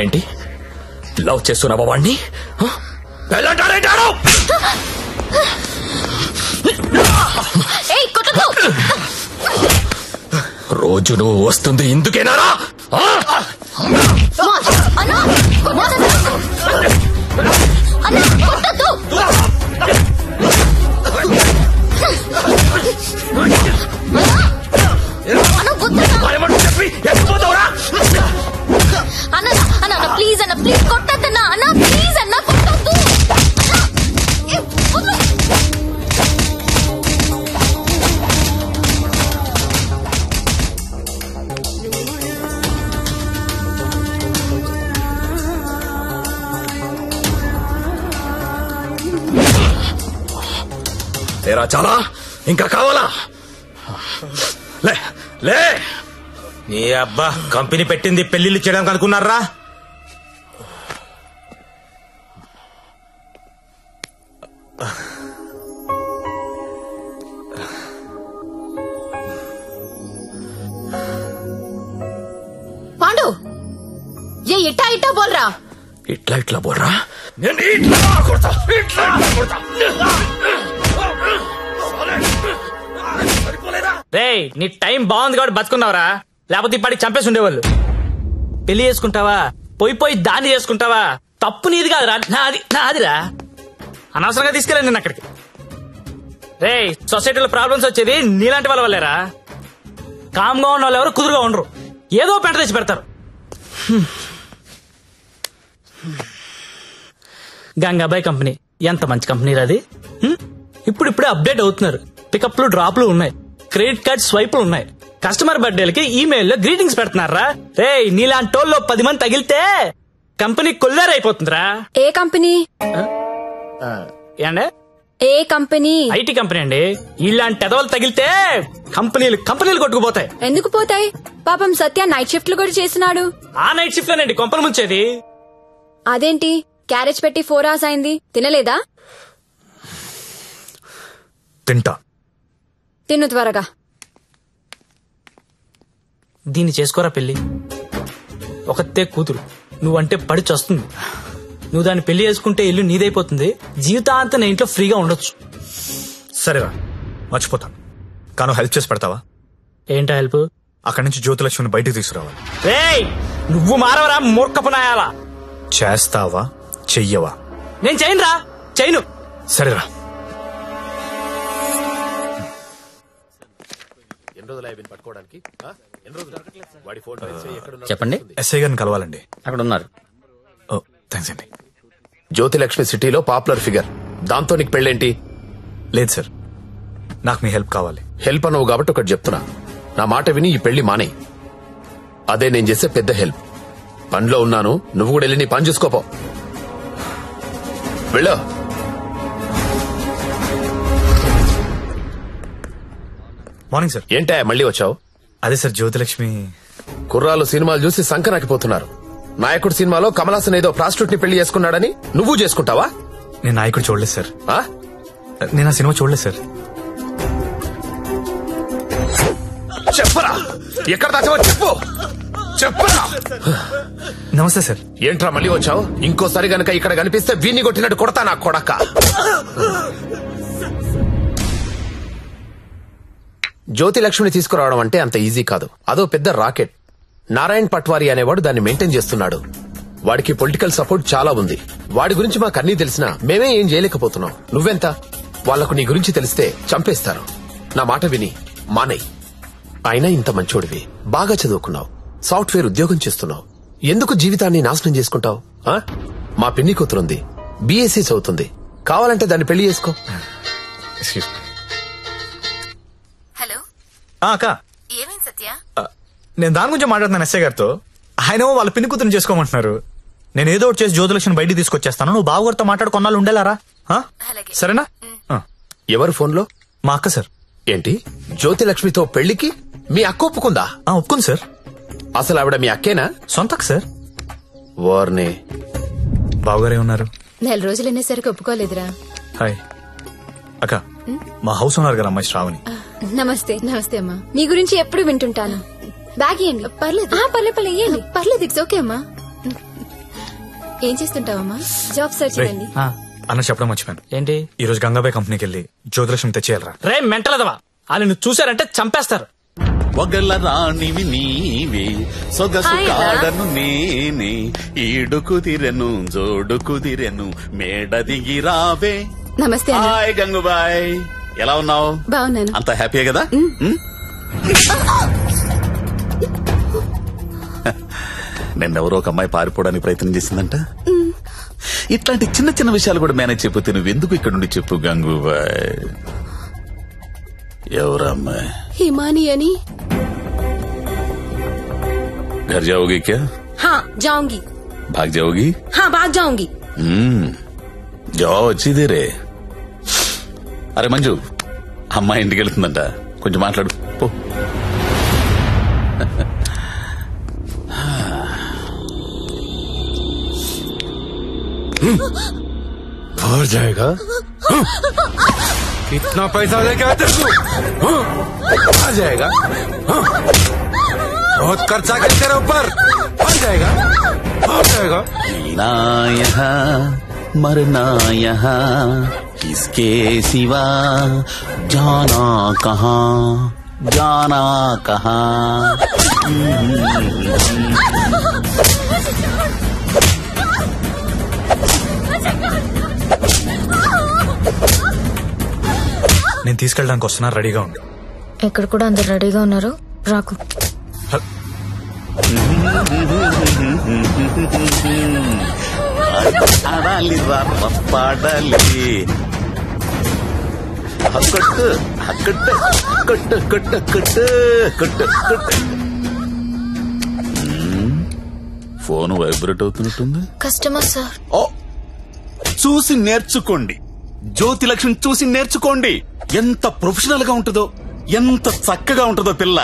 ఏంటి లవ్ చేస్తున్నావా వాణ్ణి? రోజు నువ్వు వస్తుంది ఇందుకేనారా? చెప్పి ఎత్తిపోతావురా? అన్న ప్లీజ్ అన్న, ప్లీజ్ కొట్టద్దన్నా అన్న, ప్లీజ్ అన్న కొట్టద్దు. తేరా చాలా ఇంకా కావాలా? లే లే. నీ అబ్బా కంపెనీ పెట్టింది పెళ్లిళ్ళు చేయడానికి అనుకున్నారా? పాండు ఏ ఇట్టా ఇట్టా బోల్రా. ఇట్లా ఇట్లా బోర్రా? నేను ఇట్లా కొడతా, ఇట్లా కొడతా. రేయ్, నీ టైం బాగుంది కాబట్టి బతుకున్నావురా, లేకపోతే ఇప్పటికి చంపేసి ఉండేవాళ్ళు. పెళ్లి చేసుకుంటావా, పోయి దాన్ని చేసుకుంటావా? తప్పు నీది కాదురా, నాదిరా. అనవసరంగా తీసుకెళ్ళండి నేను అక్కడికి. రేయ్, సొసైటీలో ప్రాబ్లమ్స్ వచ్చేది నీలాంటి వాళ్ళ వల్లేరా. కామ్గా ఉన్న వాళ్ళు ఎవరు కుదురుగా ఉండరు, ఏదో పెంట తెచ్చి పెడతారు. గంగాబాయ్ కంపెనీ ఎంత మంచి కంపెనీ అది. ఇప్పుడిప్పుడే అప్డేట్ అవుతున్నారు. పికప్లు డ్రాప్లు ఉన్నాయి, క్రెడిట్ కార్డ్ స్వైపులు ఉన్నాయి. కస్టమర్ బర్త్డేలకి ఈమెయిల్లో గ్రీటింగ్స్ పెడుతున్నారా. రే, నీలాంటి వాళ్ళు 10 మంది తగిలితే కంపెనీ కొల్లేరైపోతుందిరా. ఏ కంపెనీ? ఏండే? ఏ కంపెనీ? ఐటీ కంపెనీ అండి. ఇలాంటి ఎదవలు తగిలితే కంపెనీలు కొట్టుకుపోతాయి. ఎందుకు పోతాయి? పాపం సత్య నైట్ షిఫ్ట్లు కూడా చేస్తున్నాడు. ఆ నైట్ షిఫ్ట్ లోనండి కొంపలు ముంచేది. అదేంటి క్యారేజ్ పెట్టి 4 hours అయింది, తినలేదా? తింటా. తిను త్వరగా. దీన్ని చేసుకోరా పెళ్లి. ఒకతే కూతురు, నువ్వంటే పడి చస్తుంది. నువ్వు దాన్ని పెళ్లి చేసుకుంటే ఇల్లు నీదైపోతుంది, జీవితాంతం నీ ఇంట్లో ఫ్రీగా ఉండొచ్చు. సరేరా, మర్చిపోతాను. కాను హెల్ప్ చేసి పెడతావా? ఏంటా హెల్ప్? అక్కడి నుంచి జ్యోతిలక్ష్మిని బయటకు తీసుకురావాలి. రేయ్, నువ్వు మారవరా మూర్ఖపునాయాలా. చేస్తావా చెయ్యవా? నేను చేయనురా, చేయను. సరేరా. చెప్పండి. ఎస్ఐ గారిని కలవాలండి. అక్కడ ఉన్నారు. థ్యాంక్స్ అండి. జ్యోతిలక్ష్మి సిటీలో పాపులర్ ఫిగర్, దాంతో నీకు పెళ్ళేంటి? లేదు సార్, నాకు మీ హెల్ప్ కావాలి. హెల్ప్ అనవు కాబట్టి ఒకటి చెప్తున్నా, నా మాట విని ఈ పెళ్లి మానే. అదే నేను చేసే పెద్ద హెల్ప్. పనిలో ఉన్నాను, నువ్వు కూడా వెళ్ళి నీ పని చూసుకోపో. వెళ్ళో. Morning sir. ఏంటా మళ్ళీ వచ్చావు? అదే సార్, జ్యోతిలక్ష్మి కుర్రాలు సినిమాలు చూసి సంకనాకిపోతున్నారు. నాయకుడు సినిమాలో కమల్ హాసన్ ఏదో ప్రాస్టిట్యూట్ ని పెళ్లి చేసుకున్నాడని నువ్వు చేసుకుంటావా? నేను నాయకుడు చూడలేదు సార్. నేను ఆ సినిమా చూడలేదు సార్. చెప్పరా, ఎక్కడ దాచావో చెప్పు, చెప్పరా. నమస్తే సార్. ఏంట్రా మళ్ళీ వచ్చావు? ఇంకోసారి గనక ఇక్కడ కనిపిస్తే వీణ్ణి కొట్టినట్టు కొడతా నా కొడక. జ్యోతి లక్ష్మిని తీసుకురావడం అంటే అంత ఈజీ కాదు. అదో పెద్ద రాకెట్. నారాయణ్ పట్వారీ అనేవాడు దాన్ని మెయింటైన్ చేస్తున్నాడు. వాడికి పొలిటికల్ సపోర్ట్ చాలా ఉంది. వాడి గురించి మాకు అన్నీ తెలిసినా మేమే ఏం చేయలేకపోతున్నాం. నువ్వెంత? వాళ్లకు నీ గురించి తెలిస్తే చంపేస్తారు. నా మాట విని మానేయ్. అయినా ఇంత మంచోడివి, బాగా చదువుకున్నావు, సాఫ్ట్వేర్ ఉద్యోగం చేస్తున్నావు, ఎందుకు జీవితాన్ని నాశనం చేసుకుంటావు? మా పిన్ని కూతురుంది, బీఎస్సీ చదువుతుంది, కావాలంటే దాన్ని పెళ్లి చేసుకో. హలో అక్క, ఏమైంది సత్య? నేను దాని గురించి మాట్లాడుతున్నాను ఎస్ఐ గారితో. ఆయన వాళ్ళ పిన్ని కూతురు చేసుకోమంటున్నారు. నేను ఏదో ఒకటి చేసి జ్యోతిలక్ష్మి బయటికి తీసుకొచ్చేస్తాను. నువ్వు బావగారితో మాట్లాడు, కొన్నాళ్ళు ఉండేలారా? సరేనా? ఎవరు ఫోన్లో? మా అక్క సార్. ఏంటి, జ్యోతి లక్ష్మితో పెళ్లికి మీ అక్క ఒప్పుకుందా? ఒప్పుకుంది సార్. అసలు ఆవిడ మీ అక్కేనా? సొంత అక్క సార్. వార్నే బావగారే ఉన్నారు. 4 రోజులు అనేసరికి ఒప్పుకోలేదురా. హాయ్ అక్క, మా హౌస్ ఉన్నారు కదా అమ్మాయి శ్రావణి. నమస్తే. నమస్తే అమ్మా. మీ గురించి ఎప్పుడు వింటుంటాను. బ్యాగ్ ఇయ్యండి. పర్లేదు పర్లేదు ఇయ్యండి. పర్లేదు, ఇట్స్ ఓకే అమ్మా. ఏం చేస్తుంటావమ్మా? జాబ్ సర్చ్ చేయండి. అన్న చెప్పడం మర్చిపోయాను. ఏంటి? ఈ రోజు గంగాబాయ్ కంపెనీకి వెళ్ళి జ్యోతిలక్ష్మి తెచ్చేయాలరా. రే మెంటలదవా, వాళ్ళు నువ్వు చూసారంటే చంపేస్తారు. ఒగల రాణివి నీవే, సొగసు కాడను నేనే, ఈడు కుదిరెను జోడు కుదిరెను, మేడ దిగి రావే. నమస్తే. హాయ్ గంగుబాయ్, ఎలా ఉన్నావు? బాగున్నాను. అంత హ్యాపీయే కదా? నిన్నెవరో ఒక అమ్మాయి పారిపోవడానికి ప్రయత్నం చేసిందంట. ఇట్లాంటి చిన్న చిన్న విషయాలు కూడా మేనేజ్ చెప్పితే నువ్వెందుకు ఇక్కడ నుండి చెప్పు గంగుబాయ్. ఎవరా అమ్మాయి? హిమాని అని. घर जाओगी क्या? हाँ जाऊंगी. भाग जाओगी? हाँ भाग जाऊंगी. जाओ अच्छी देरे. అరే మంజు, అమ్మాయి ఇంటికి వెళ్తుందంట, కొంచెం మాట్లాడు పో. भर जाएगा? कितना पैसा लेके आते तू? आ जाएगा? बहुत खर्चा कर तेरे ऊपर. आ जाएगा? आ जाएगा? जीना यहाँ मरना यहाँ, किसके सिवा जाना कहाँ, जाना कहाँ. నేను తీసుకెళ్ళడానికి వస్తున్నా, రెడీగా ఉండు. ఇక్కడ కూడా అందరు రెడీగా ఉన్నారు, రాకు. ఆడాలి పాడాలి, కొట్టు కొట్టు కొట్టు కొట్టు కొట్టు కొట్టు కొట్టు. ఫోన్ వైబ్రేట్ అవుతున్నట్టుంది. Customer sir. ఓ, చూసి నేర్చుకోండి, జ్యోతి లక్ష్మి చూసి నేర్చుకోండి. ఎంత ప్రొఫెషనల్ గా ఉంటుందో, ఎంత చక్కగా ఉంటుందో పిల్ల.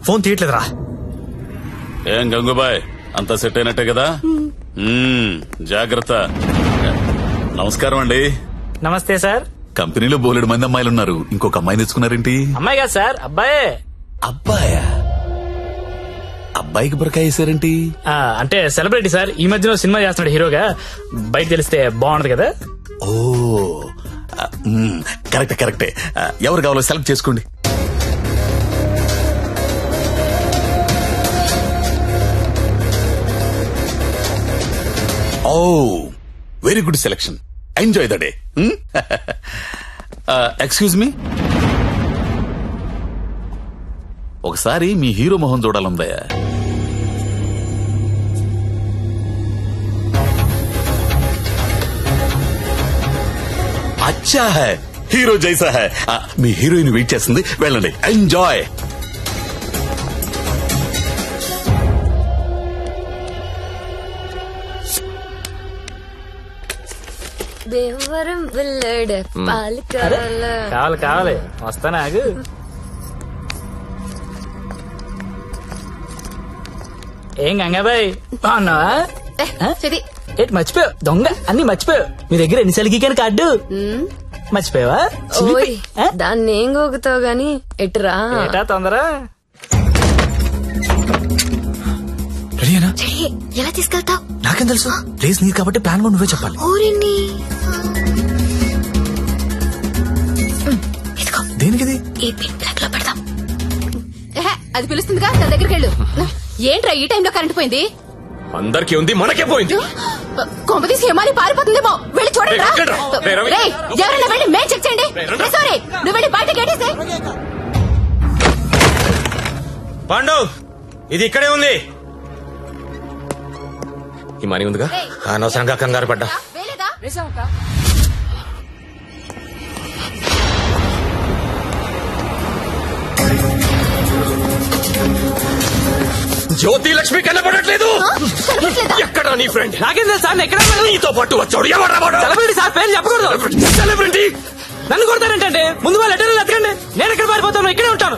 ఫోన్ తీయట్లేదురా. ఏం గంగుబాయ్, అంతా సెట్ అయినట్టే కదా? జాగ్రత్త. నమస్కారం అండి. నమస్తే సార్. కంపెనీలో బోలెడు మంది అమ్మాయిలు ఉన్నారు, ఇంకొక అమ్మాయిని తెచ్చుకున్నారేంటి? అమ్మాయి కాదు సార్, అబ్బాయే. అబ్బాయా? అబ్బాయికి బురకాయ వేసారేంటి? అంటే సెలబ్రిటీ సార్, ఈ మధ్యలో సినిమా చేస్తున్నాడు హీరోగా, బయట తెలిస్తే బాగుంటది కదా. ఓ కరెక్టే కరెక్టే. ఎవరు కావాలో సెలెక్ట్ చేసుకోండి. Oh very good selection, enjoy the day. Excuse me, ఒకసారి మీ హీరో మొహం చూడాలందయ్యా. అచ్చా హై, హీరో జైసా హై. మీ హీరోయిన్ వెయిట్ చేస్తుంది, వెళ్ళండి, ఎంజాయ్. దేవరం వెళ్ళాడు పాలు కావాలి కావాలి, వస్తానా ఆగు. ఏం గంగాబాయ్ బాగున్నావా? ఇది ఏంటి మర్చిపోయావు? దొంగ అన్ని మర్చిపోయావు. మీ దగ్గర ఎన్నిసార్లు గీకాను కార్డు? మర్చిపోయావా? ఓయ్ దాన్ని ఏం గోగుతావు గాని ఎటురా ఏటా తొందర. రెడీనా? ఎలా తీసుకెళ్తావు? నాకేం తెలుసు, ప్లేస్ నీది కాబట్టి ప్లాన్ కూడా నువ్వే చెప్పాలి. ఊరిని దేనికిది? ఈ పిన్ ప్లగ్ లో పెడతాం. అది పిలుస్తుందిగా, తన దగ్గరికి వెళ్ళు. ఏంట్రా ఈ టైంలో కరెంట్ పోయింది? అందరికీ ఉంది, మనకే పోయింది. కొంపతీసి హేమాలి పారిపోతుందేమో, వెళ్ళి చూడండి. ఎవరైనా వెళ్ళి మేం చెక్ చేయండి. సారీ, నువ్వు వెళ్ళి బయట గేటేసే. పాండు, ఇది ఇక్కడే ఉంది. ఈ మనీ ఉందిగా, అనవసరంగా కంగారు పడ్డా. జ్యోతి లక్ష్మి కనపడట్లేదు. ఎక్కడ నీ ఫ్రెండ్? నాకేం తెలుసు సార్, ఎక్కడ నీతో పాటు వచ్చాడు. ఎవరు సెలబ్రిటీ సార్, పేరు చెప్పకూడదు. సెలబ్రిటీ నన్ను కొడతారంటే ముందు వాళ్ళు లెటర్లు వెతకండి, నేను ఎక్కడ పారిపోతాను, ఇక్కడే ఉంటాను.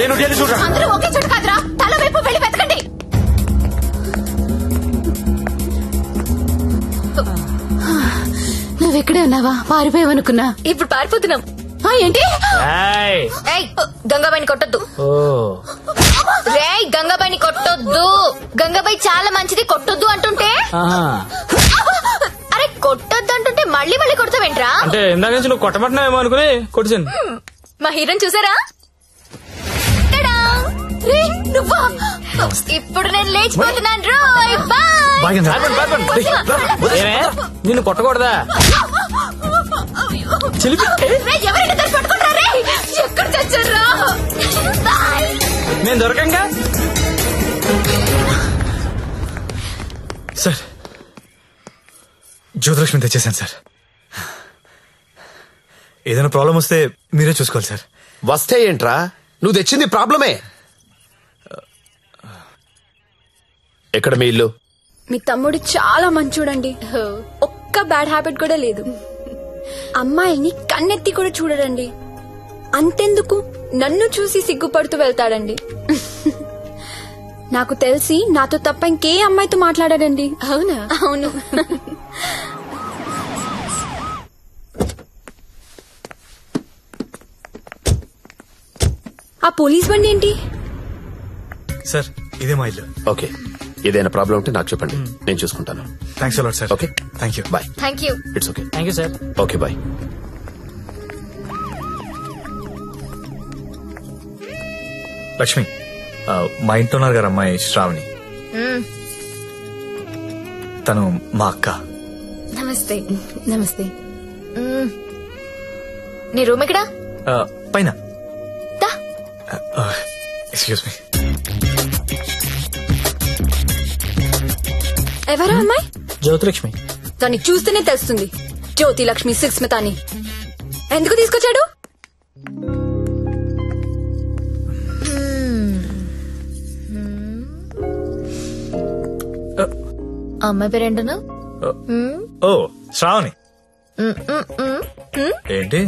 నేను చూడరా, అందరూ ఒకే చోటు కాదురా, తల వైపు వెళ్ళి వెతకండి. నువ్వెక్కడే ఉన్నావా? పారిపోయావనుకున్నా. ఇప్పుడు పారిపోతున్నాం. ఏంటి? గంగాబాయిని కొట్టొద్దు. రేయ్, గంగాబాయిని కొట్టొద్దు. గంగాబాయి చాలా మంచిది, కొట్టొద్దు అంటుంటే. అరే కొట్టొద్దు అంటుంటే మళ్ళీ మళ్ళీ కొడతావేంట్రా? అంటే ఇందాక నుంచి నువ్వు కొట్టమంటున్నావేమో అనుకుని కొట్టింది. మా హీరోని చూసారా? నువ్వా? ఇప్పుడు నేను లేచిపోతున్నాను. రోయ్ బాయ్. నిన్ను కొట్టకూడదా? ఎక్కడ చచ్చారా? నేను దొరకంగా. సార్, జ్యోతిలక్ష్మి తెచ్చేసాను సార్. ఏదైనా ప్రాబ్లం వస్తే మీరే చూసుకోవాలి సార్. వస్తే ఏంట్రా, నువ్వు తెచ్చింది ప్రాబ్లమే. ఎక్కడ మీ ఇల్లు? మీ తమ్ముడు చాలా మంచోడండి, ఒక్క బ్యాడ్ హ్యాబిట్ కూడా లేదు. అమ్మాయిని కన్నెత్తి కూడా చూడడండి. అంతెందుకు నన్ను చూసి సిగ్గుపడుతూ వెళ్తాడండి. నాకు తెలిసి నాతో తప్ప ఇంకే అమ్మాయితో మాట్లాడాడండి. అవునా? అవును. ఆ పోలీస్ బండి ఏంటి? సార్, ఇదే మా ఇల్లు. ఓకే, ఏదైనా ప్రాబ్లం ఉంటే నాకు చెప్పండి, నేను చూసుకుంటాను. Thanks a lot sir. Okay, thank you. Bye. Thank you. It's okay. Thank you sir. Okay, bye. Lakshmi, మా ఇంట్లో ఉన్నారు గారు అమ్మాయి శ్రావణి. తను మా అక్క. నమస్తే. నమస్తే. నీ రూమ్ ఎక్కడా? పైన. Excuse me. ఎవరా అమ్మాయి? జ్యోతిలక్ష్మి. దాన్ని చూస్తేనే తెలుస్తుంది, జ్యోతి లక్ష్మి సుస్మిత అని. ఎందుకు తీసుకొచ్చాడు? అమ్మాయి పేరేంటను? ఓ, శ్రావణి. ఏంటి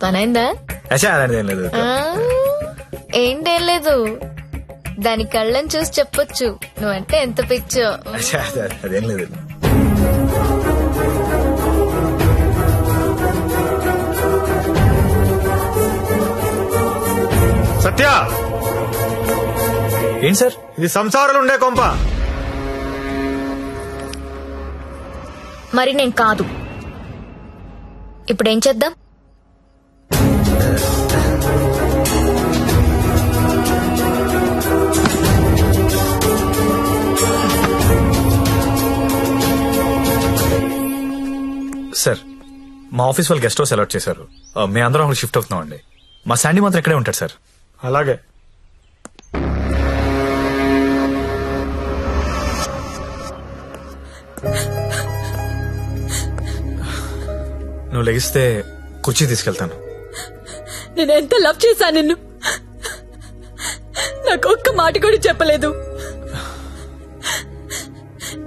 పనైందా? అదేం లేదు. ఏంటేం లేదు, దాని కళ్ళని చూసి చెప్పొచ్చు నువ్వంటే ఎంత పిచ్చో. అదేం లేదు. సత్య, ఏంటి సార్? ఇది సంసారాలు ఉండే కొంప. మరి నేను కాదు. ఇప్పుడేం చేద్దాం? సార్, మా ఆఫీస్ వాళ్ళు గెస్ట్ హౌస్ అలాట్ చేశారు. మేము అందరం అక్కడ షిఫ్ట్ అవుతున్నాం అండి. మా శాండీ మాత్రం ఇక్కడే ఉంటాడు సార్. అలాగే. నువ్వు లెగిస్తే కుర్చీ తీసుకెళ్తాను. నేను ఎంత లవ్ చేశాను నిన్ను, నాకు ఒక్క మాట కూడా చెప్పలేదు.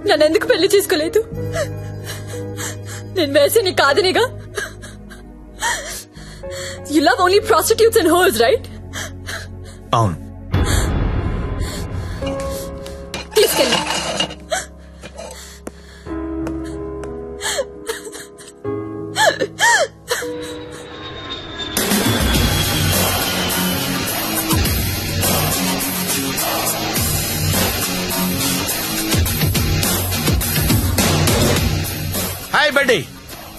నన్నెందుకు పెళ్లి చేసుకోలేదు? నేను వేసే నీ కాదనిగా. You love only prostitutes and hoes, right? అవును. తీసుకెళ్ళి రెడ్డి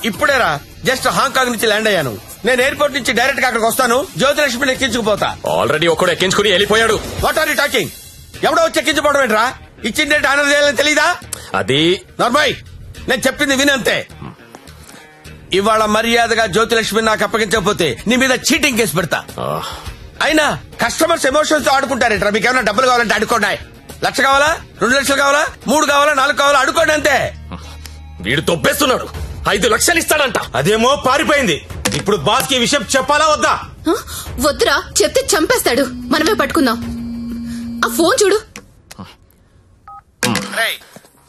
ఇప్పుడేరా జస్ట్ హాంకాంగ్ నుంచి ల్యాండ్ అయ్యాను. నేను ఎయిర్పోర్ట్ నుంచి డైరెక్ట్ గా అక్కడికి వస్తాను. జ్యోతిలక్ష్మిని ఎక్కించుకుపోతా. ఆల్రెడీ ఒకడు ఎక్కించుకుని వెళ్ళిపోయాడు. What are you talking? ఎవడో వచ్చి ఎక్కించుకోవడం ఏంట్రా? ఇచ్చిందంటే ఆనర్ చేయాలని తెలీదా? అది నార్మల్, నేను చెప్పింది వినంతే. ఇవాళ మర్యాదగా జ్యోతిలక్ష్మిని నాకు అప్పగించకపోతే నీ మీద చీటింగ్ కేసు పెడతా. అయినా కస్టమర్స్ ఎమోషన్స్ తో ఆడుకుంటారేట్రా? మీకు ఏమైనా డబ్బులు కావాలంటే అడుకోండి. 1,00,000 కావాలా, 2 లక్షలు కావాలా, 3 కావాలా, 4 కావాలా, అడుకోండి అంతే. వీడు తొప్పేస్తున్నాడు. 5 లక్షలు ఇస్తాడంట. అదేమో పారిపోయింది. ఇప్పుడు బాస్ కి విషయం చెప్పాలా వద్దా? వద్దురా, చెప్తే చంపేస్తాడు. మనమే పట్టుకుందాం. ఆ ఫోన్ చూడు.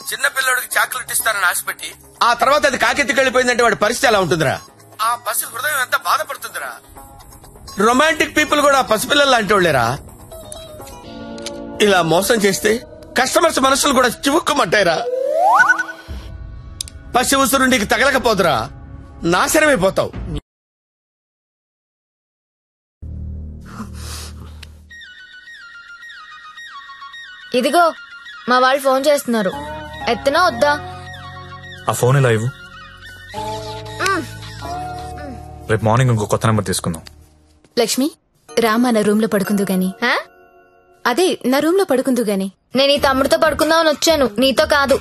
చిన్న పిల్లడికి చాక్లెట్ ఇస్తానని ఆశపెట్టి ఆ తర్వాత అది కాకెత్తికి వెళ్ళిపోయిందంటే వాడి పరిస్థితి ఎలా ఉంటుందిరా? ఆ పసి హృదయం ఎంత బాధపడుతుందిరా? రొమాంటిక్ పీపుల్ కూడా పసిపిల్లలు లాంటి వాళ్ళేరా. ఇలా మోసం చేస్తే కస్టమర్స్ మనసులు కూడా చివుక్కుమంటాయిరా. పసి ఉసురు నీకు తగలకపోదురా, నాశనమైపోతావు. ఇదిగో మా వాళ్ళు ఫోన్ చేస్తున్నారు. ఎత్తనా వద్దా? ఆ ఫోన్ ఇలా ఇవ్వు. రేపు మార్నింగ్ ఇంకో కొత్త నెంబర్ తీసుకుందాం. లక్ష్మి, రామా నా రూమ్ లో పడుకుందు గాని. అదే నా రూమ్ లో పడుకుందు గాని. నేను ఈ తమ్ముడితో పడుకుందామని వచ్చాను, నీతో కాదు.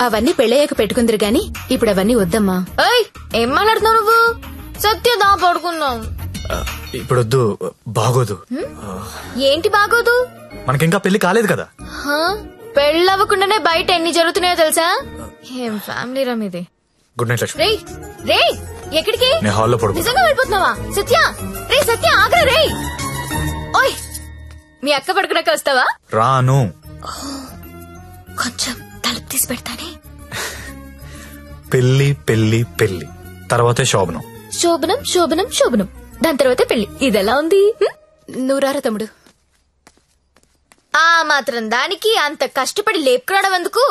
అవన్నీ పెళ్ళయ్యాక పెట్టుకుందరు గాని ఇప్పుడు అవన్నీ వద్దమ్మా. ఏం మాట్లాడుతున్నావు నువ్వు? సత్యదా పడుకుందాం. ఇప్పుడు వద్దు, బాగోదు. ఏంటి బాగోదు? మనకింకా పెళ్లి కాలేదు కదా. పెళ్ళవ్వకుండానే బయట ఎన్ని జరుగుతున్నాయో తెలుసా? ఏం ఫ్యామిలీ రమ్ ఇది. Good night Lakshmi. రే ఎక్కడికి? నేను హాల్లో పడుకో. నిజంగా వెళ్ళిపోతున్నావా? సత్య రే, సత్య ఆగ్రా రే. ఓయ్, మీ అక్క పడుకున్నాక వస్తావా? రాను. కొంచెం తలుపు తీసి పెడతానే. పెళ్లి పెళ్లి పెళ్లి తర్వాతే శోభనం. శోభనం శోభనం శోభనం, దాని తర్వాత పెళ్లి. ఇదెలా ఉంది? నువ్వురారా తమ్ముడు. ఆ మాత్రం దానికి అంత కష్టపడి లేపుకురావడం ఎందుకు?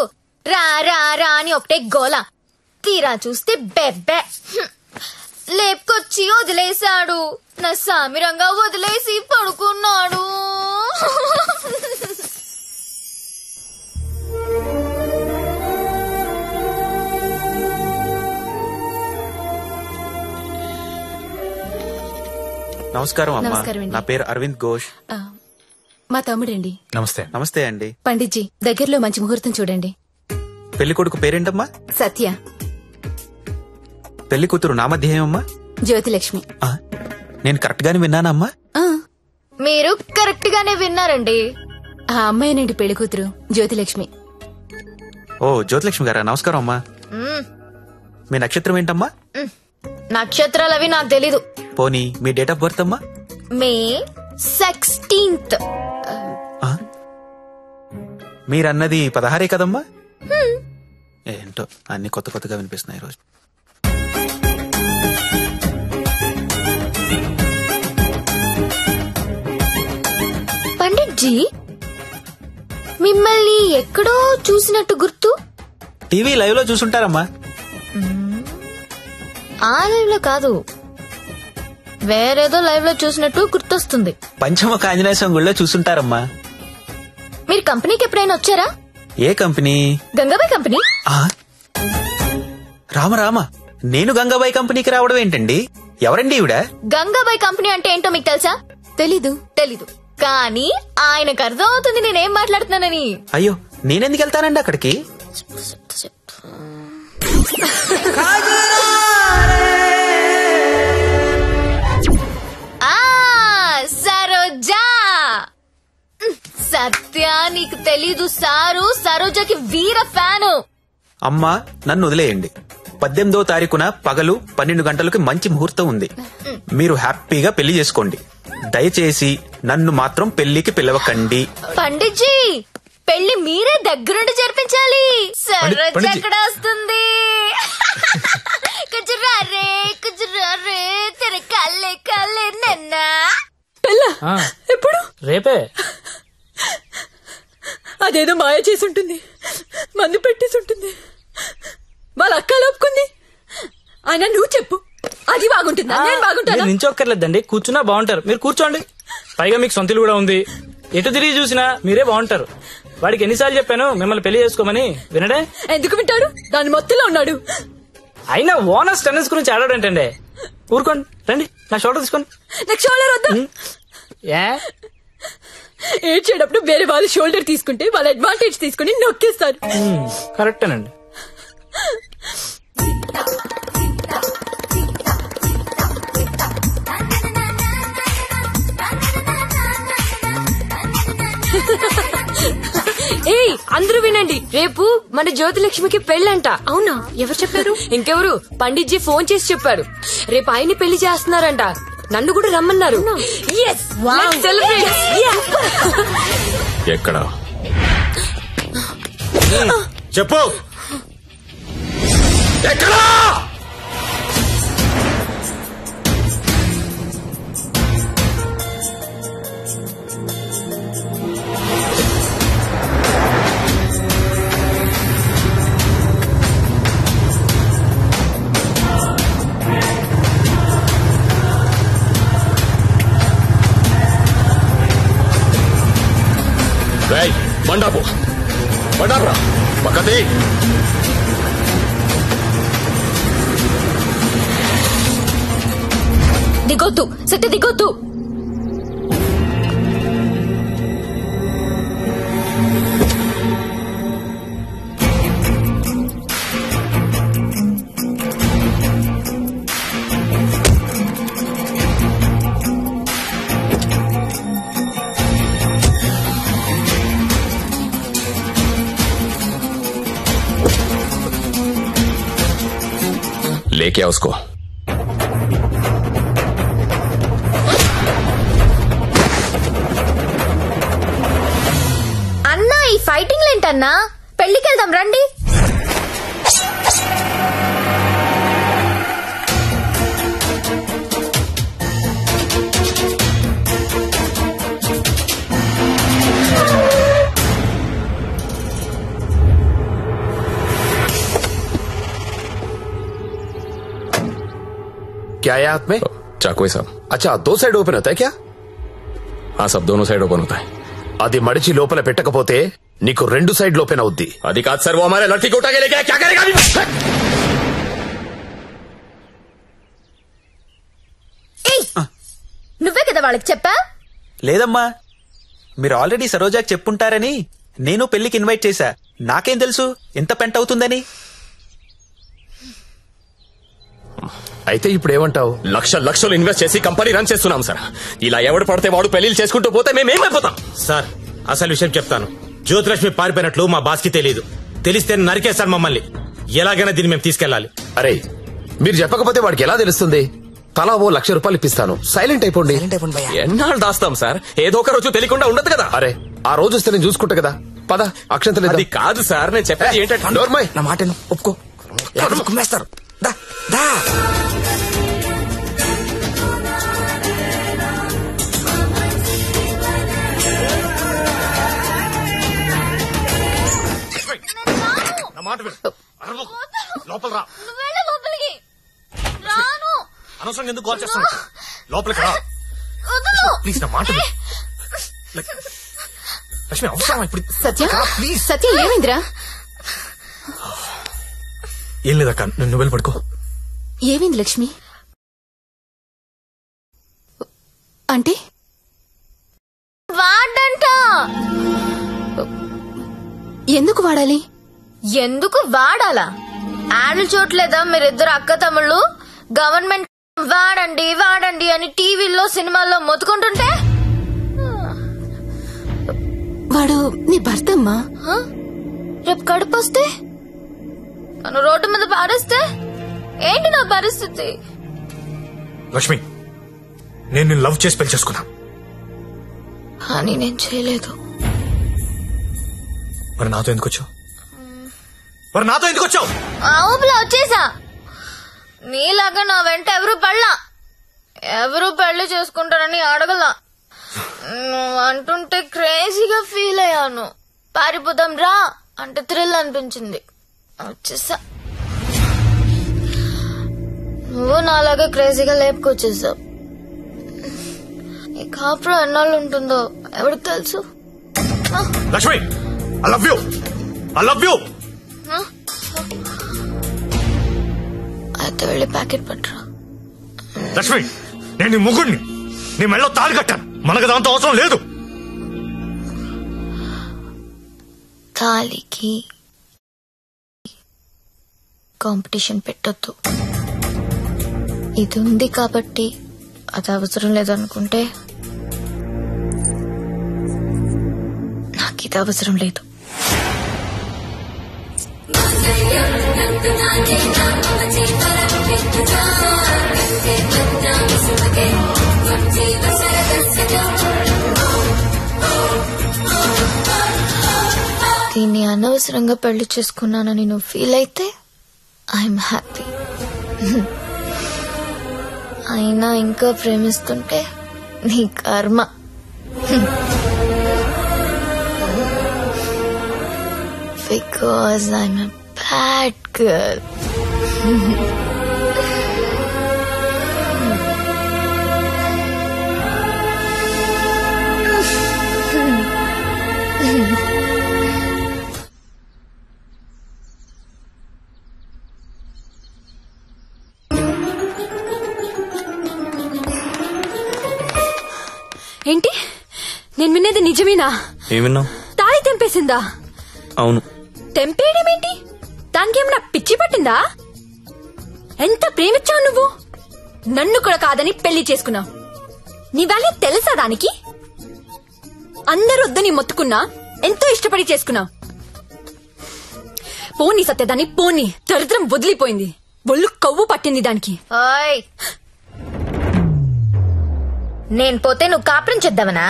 రా రా రా అని ఒకటే గోల. తీరా చూస్తే బెబ్బే. లేపుకొచ్చి వదిలేశాడు. నా సామిరంగా వదిలేసి పడుకున్నాడు. నమస్కారం అమ్మా. నమస్కారం అండి. నా పేరు అరవింద్ ఘోష్. మా తమ్ముడండి. నమస్తే. నమస్తే అండి. పండిట్జీ, దగ్గరలో మంచి ముహూర్తం చూడండి. పెళ్లి కొడుకు పేరేంటమ్మా? సత్య. పెళ్లి కూతురు నామధ్యేయమ్మా? జ్యోతిలక్ష్మి. నేను కరెక్ట్ గానే విన్నానమ్మా? మీరు కరెక్ట్ గానే విన్నారండి. ఆ అమ్మాయినండి పెళ్లి కూతురు, జ్యోతిలక్ష్మి. ఓ జ్యోతిలక్ష్మి గారా, నమస్కారం అమ్మా. మీ నక్షత్రం ఏంటమ్మా? నక్షత్రాలు అవి నాకు తెలీదు. పోనీ మీ డేట్ ఆఫ్ బర్త్ అమ్మా? మే 16th. మీరన్నది 16 కదమ్మా? ఏంటో అన్ని కొత్త కొత్తగా వినిపిస్తున్నాయి రోజు. పండిట్జీ, మిమ్మల్ని ఎక్కడో చూసినట్టు గుర్తు. టీవీ లైవ్ లో చూసుంటారమ్మా. ఆ లైవ్ లో కాదు, వేరేదో లైవ్ లో చూసినట్టు గుర్తొస్తుంది. పంచముఖ ఆంజనేయ స్వామి గుళ్ళో చూసుంటారమ్మా. మీరు కంపెనీకి ఎప్పుడైనా వచ్చారా? ఏ కంపెనీ? గంగాబాయ్ కంపెనీ. రామ రామ, నేను గంగాబాయ్ కంపెనీకి రావడం ఏంటండి? ఎవరండి ఈవిడ? గంగాబాయ్ కంపెనీ అంటే ఏంటో మీకు తెలుసా? తెలీదు. కానీ ఆయనకు అర్థం అవుతుంది నేనేం మాట్లాడుతున్నానని. అయ్యో, నేనెందుకు వెళ్తానండి అక్కడికి? సరోజా. సత్య, నీకు తెలీదు, సారు సరోజాకి వీర ఫ్యాను. అమ్మా, నన్ను వదిలేయండి. 18వ తారీఖున పగలు 12 గంటలకు మంచి ముహూర్తం ఉంది. మీరు హ్యాపీగా పెళ్లి చేసుకోండి. దయచేసి నన్ను మాత్రం పెళ్లికి పిలవకండి. పండిట్జీ, పెళ్లి మీరే దగ్గరుండి జరిపించాలి. సరోజ ఎక్కడ వస్తుంది? కుజురారే కుజురారే తెర కల్లే కల్లే నన్నా. ఎప్పుడు? రేపే. అదేదో మాయ చేసి ఉంటుంది, మందు పెట్టేసి ఉంటుంది. వాళ్ళ అక్క ఒప్పుకుంది. అయినా నువ్వు చెప్పు, అది బాగుంటుందా? నేను బాగుంటాను. నించొక్కర్లేదండి, కూర్చున్నా బాగుంటారు. మీరు కూర్చోండి. పైగా మీకు సొంతలు కూడా ఉంది. ఎటు తిరిగి చూసినా మీరే బాగుంటారు. వాడికి ఎన్నిసార్లు చెప్పాను మిమ్మల్ని పెళ్లి చేసుకోమని, వినడే? ఎందుకు వింటాడు? దాని మొత్తంలో ఉన్నాడు. అయినా ఓనర్స్ టెన్నిస్ గురించి ఆడాడంటండి. ఊరుకోండి, రండి నా షోల్డర్ తీసుకోండి. నాకు షోల్డర్ వద్దా? ఏడ్చేటప్పుడు వేరే వాళ్ళు షోల్డర్ తీసుకుంటే వాళ్ళ అడ్వాంటేజ్ తీసుకుని నొక్కేస్తారు. కరెక్టేనండి. ఏయ్ అందరూ వినండి, రేపు మన జ్యోతిలక్ష్మికి పెళ్ళంట. అవునా? ఎవరు చెప్పారు? ఇంకెవరు, పండిట్జీ ఫోన్ చేసి చెప్పారు. రేపు ఆయన్ని పెళ్లి చేస్తున్నారంట. నన్ను కూడా రమ్మన్నారు. ఎక్కడ చెప్పు, ఎక్కడా? బండాపు బండాపురా పక్కది. దిగొద్దు సత్య, దిగొద్దు. लेके आओ उसको. అన్నా ఈ ఫైటింగ్ ఏంటన్నా? పెళ్లికి వెళ్దాం రండి. क्या है हाथ में? चाकू है साहब. अच्छा, 2 साइड ओपन होता है क्या? हाँ साहब, दोनों साइड ओपन होता है. అది మడిచి లోపల పెట్టకపోతే నీకు 2 సైడ్ ఓపెన్ అవుద్ది. అది కాదు సార్, वो हमारे लड़की को उठा के लेके क्या करेगा? నువ్వే కదా వాళ్ళకి చెప్పా? లేదమ్మా, మీరు ఆల్రెడీ సరోజాకి చెప్పుంటారని నేను పెళ్లికి ఇన్వైట్ చేశా. నాకేం తెలుసు ఎంత పెంట అవుతుందని. అయితే ఇప్పుడు ఏమంటావు? లక్షలు ఇన్వెస్ట్ చేసి కంపెనీ రన్ చేస్తున్నాం సార్. ఇలా ఎవడు పడితే వాడు పెళ్లిళ్ళు చేసుకుంటూ పోతే మేమేమైపోతాం సార్? అసలు విషయం చెప్తాను. జ్యోతిలక్ష్మి పారిపోయినట్లు మా బాస్ కి తెలియదు. తెలిస్తే నరికేస్తారు మమ్మల్ని. ఎలాగైనా దీన్ని మేము తీసుకెళ్లాలి. అరే, మీరు చెప్పకపోతే వాడికి ఎలా తెలుస్తుంది? తలా ఓ ₹1,00,000 ఇప్పిస్తాను, సైలెంట్ అయిపోండి. ఎన్నాళ్ళు దాస్తాం సార్? ఏదో ఒక రోజు తెలియకుండా ఉండదు కదా. అరే, ఆ రోజు వస్తే నేను చూసుకుంటా కదా. పద, అక్షంతలు. అది కాదు సార్, నేను చెప్పేది ఏంటంటే. నోర్మై, నా మాట ఒప్పుకో, కుమ్మేస్తారు. దా దా లోపల రా. లోపలికి రాను. అనవసరంగా ఎందుకు కాల్ చేస్తాను? లోపలికి రా ప్లీజ్, నా మాట లక్ష్మి. అవసరం ఇప్పుడు? సత్య, సత్య ఏమైందిరా? ఏం లేదక్క, నువ్వు వెళ్ళి పడుకో. ఏమైంది లక్ష్మి? అంటే వాడంట. ఎందుకు వాడాలి? ఎందుకు వాడాలా? యాడ్లు చూడలేదా మీరిద్దరు అక్క తమ్ముళ్ళు? గవర్నమెంట్ వాడండి వాడండి అని టీవీల్లో సినిమాల్లో మొత్తుకుంటుంటే. వాడు నీ భర్త అమ్మా. రేపు కడుపు వస్తే నన్ను రోడ్డు మీద పారేస్తే ఏంటి నా పరిస్థితి? లక్ష్మి, నేను నిన్ను లవ్ చేసి పెళ్లి చేసుకున్నా. అని నేను చేయలేదు. మరి నాతో ఎందుకు వచ్చావు? ఆ ఊపిలో వచ్చేసా. నీలాగా నా వెంట ఎవరు పెళ్లి చేసుకుంటారని అడగలా. నువ్వు అంటుంటే క్రేజీగా ఫీల్ అయ్యాను. పారిపోదాం రా అంటే థ్రిల్ అనిపించింది, వచ్చేసా. నువ్వు నాలాగా క్రేజీగా లేపుకొచ్చేసావు. ఈ కాపురం ఎన్నాళ్ళు ఉంటుందో ఎవరికి తెలుసు? Lakshmi, I love you. అయితే వెళ్ళి ప్యాకెట్ పట్టరా. లక్ష్మి, నేను నీ ముగ్గుడిని, నీ మెళ్ళో తాళి కట్టాను. మనకు దాంతో అవసరం లేదు. తాళికి కాంపిటీషన్ పెట్టొద్దు. ఇది ఉంది కాబట్టి అది అవసరం లేదనుకుంటే నాకు ఇది అవసరం లేదు. దీన్ని అనవసరంగా పెళ్లి చేసుకున్నానని నువ్వు ఫీల్ అయితే ఐఎమ్ హ్యాపీ. అయినా ఇంకా ప్రేమిస్తుంటే నీ కర్మ. Because I'm a bad girl. ఏంటి, నేను వినేది నిజమేనా? ఏమిన్నావు? తాళి తెంపేసిందా? అవును. తెంపేయడం ఏంటి? దానికి ఏమన్నా పిచ్చి పట్టిందా? ఎంత ప్రేమించావు నువ్వు? నన్ను కూడా కాదని పెళ్లి చేసుకున్నావు. నీ వాల్యూ తెలుసా దానికి? అందరూ వద్దని మొత్తుకున్నా ఎంతో ఇష్టపడి చేసుకున్నావు. పోనీ సత్యదాన్ని, పోనీ. దరిద్రం వదిలిపోయింది, ఒళ్ళు కొవ్వు పట్టింది దానికి. నేను పోతే నువ్వు కాపురం చేద్దామనా?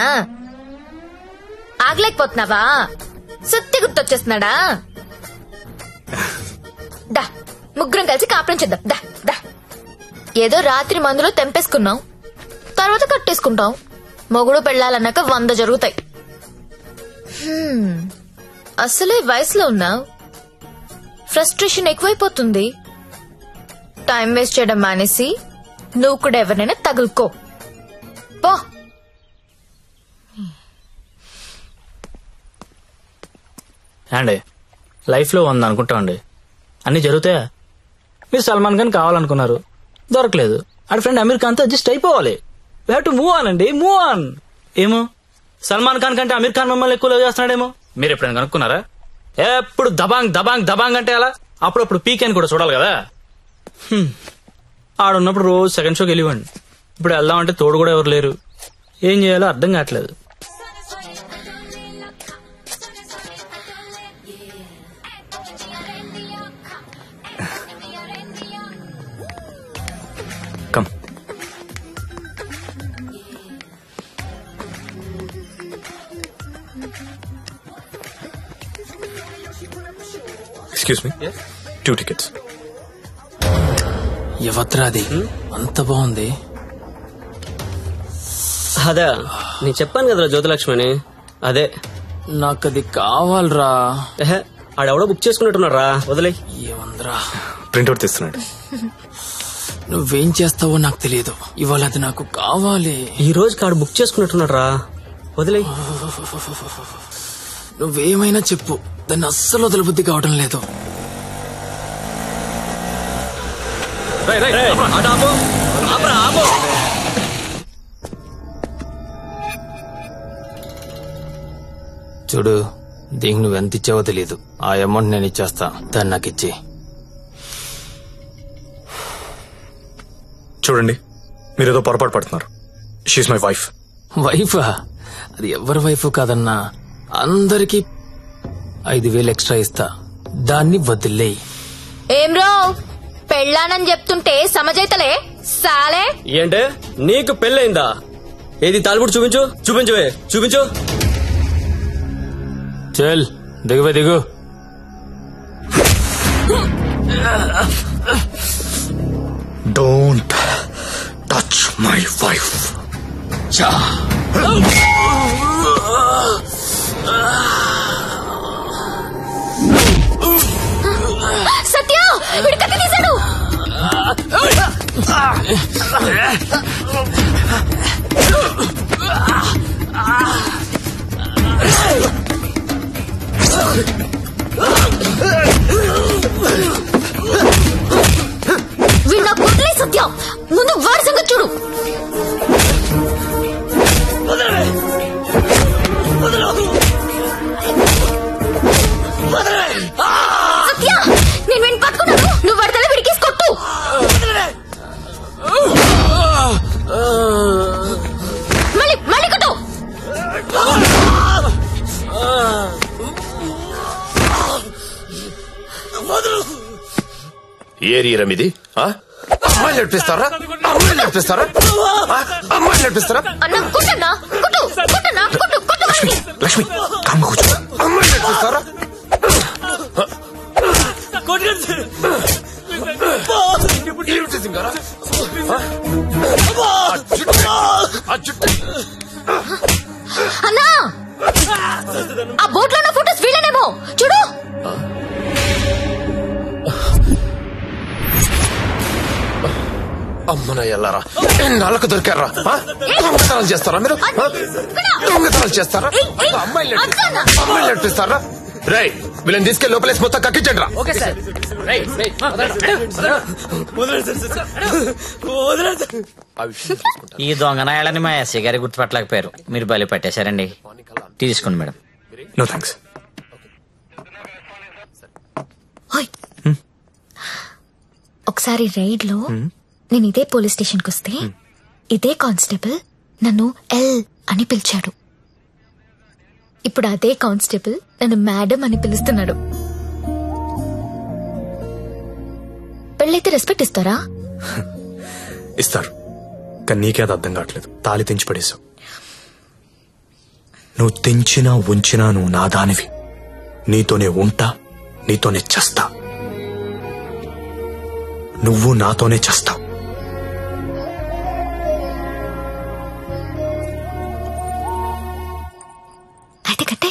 ఆగలేకపోతున్నావా? సుత్తి గుర్తొచ్చేస్తున్నాడా? దా, ముగ్గురం కలిసి కాపురం చేద్దాం. దా దా. ఏదో రాత్రి మందులో తెంపేసుకున్నావు, తర్వాత కట్టేసుకుంటాం. మొగుడు పెళ్ళాలన్నాక 100 జరుగుతాయి. అసలే వయసులో ఉన్నావు, ఫ్రస్ట్రేషన్ ఎక్కువైపోతుంది. టైం వేస్ట్ చేయడం మానేసి నువ్వు కూడా ఎవరినైనా తగులుకో. పో. అండి, లైఫ్ లో అనుకుంటా అండి, అన్ని జరుగుతాయా? మీరు సల్మాన్ ఖాన్ కావాలనుకున్నారు, దొరకలేదు. ఆడ ఫ్రెండ్ అమీర్ ఖాన్ తో అడ్జస్ట్ అయిపోవాలి. We have to move on అండి, మూవ్ ఆన్. ఏమో సల్మాన్ ఖాన్ కంటే అమీర్ ఖాన్ మిమ్మల్ని ఎక్కువ లవ్ చేస్తున్నాడేమో. మీరు ఎప్పుడైనా కనుక్కున్నారా? ఎప్పుడు దబాంగ్ దబాంగ్ దబాంగ్ అంటే అలా అప్పుడప్పుడు పీక్ అని కూడా చూడాలి కదా. ఆడున్నప్పుడు రోజు సెకండ్ షోకి వెళ్ళివ్వండి. ఇప్పుడు వెళ్దామంటే తోడు కూడా ఎవరు లేరు. ఏం చేయాలో అర్థం కావట్లేదు. కమ్. Excuse me, 2 tickets. ఎవత్రాది అంత బాగుంది? అదే నేను చెప్పాను కదరా జ్యోతిలక్ష్మి అని. అదే నాకు అది కావాలరా. ఆడెవడో బుక్ చేసుకున్నట్టున్నారా, వదిలే. ఏమందరా ప్రింట్అవుట్ తీస్తున్నాడు. నువ్వేం చేస్తావో నాకు తెలియదు, ఇవాళ అది నాకు కావాలి. ఈ రోజు కాడు బుక్ చేసుకున్నట్టున్నాడు రా, వదిలే. నువ్వేమైనా చెప్పు, దాన్ని అస్సలు వదలబుద్ధి కావడం లేదు. చూడు, దీనికి నువ్వెంత ఇచ్చావో తెలీదు. ఆ అమౌంట్ నేను ఇచ్చేస్తా, దాన్ని నాకు ఇచ్చి. చూడండి, మీరేదో పొరపాటు పడుతున్నారు. She's my wife. వైఫా? అది ఎవరి వైఫ్ కాదన్నా. అందరికి 5,000 ఎక్స్ట్రా ఇస్తా, దాన్ని వదిలే. ఏం రో, పెళ్ళానని చెప్తుంటే సమజైతలే సాలే. ఏంటే నీకు పెళ్ళైందా? ఏది తాలిబుట్టు చూపించు, చూపించువే, చూపించు. చల్ దిగువే, దిగు. Don't touch my wife. Satya, వీడు కత్తి తీశాడు. వీడు ఏరియా ఇది అమ్మాయిలు నడిపిస్తారా? అమ్మాయిలు నడిపిస్తారా? అమ్మాయిలు నడిపిస్తారా? లక్ష్మి కామ్గా కూర్చో. అమ్మాయిలు నడిపిస్తారా? అన్నా ఆ బోట్ లో ఉన్న ఫోటోస్ వీళ్ళనేమో చూడు. అమ్మన ఎల్లారా నాళ్ళకు దొరికారా? దొంగతనాలు చేస్తారా మీరు? దొంగతనాలు చేస్తారా? అమ్మాయిలు నడిపిస్తారా? రై వీళ్ళని తీసుకెళ్ళి లోపలేసి మొత్తం కక్కించండి రా. ఈ దొంగనాయాలని మా ఎస్ఐ గారి గుర్తుపట్టలేకపోయారు. మీరు బలి పట్టేశారండి. తీసుకోండి మేడం. No thanks. ఒకసారి రైడ్ లో నేను ఇదే పోలీస్ స్టేషన్ కి వస్తే ఇదే కానిస్టేబుల్ నన్ను ఎల్ అని పిలిచాడు. ఇప్పుడు అదే కానిస్టేబుల్ నన్ను మేడం అని పిలుస్తున్నాడు. పెళ్ళైతే రెస్పెక్ట్ ఇస్తారా? ఇస్తారు, కానీ నీకే అది అర్థం కావట్లేదు. తాళి తెంచి పడేశావు. నువ్వు తెంచినా ఉంచినా నువ్వు నా దానివి. నీతోనే ఉంటా, నీతోనే చస్తా. నువ్వు నాతోనే చస్తావు. అయితే కట్టే.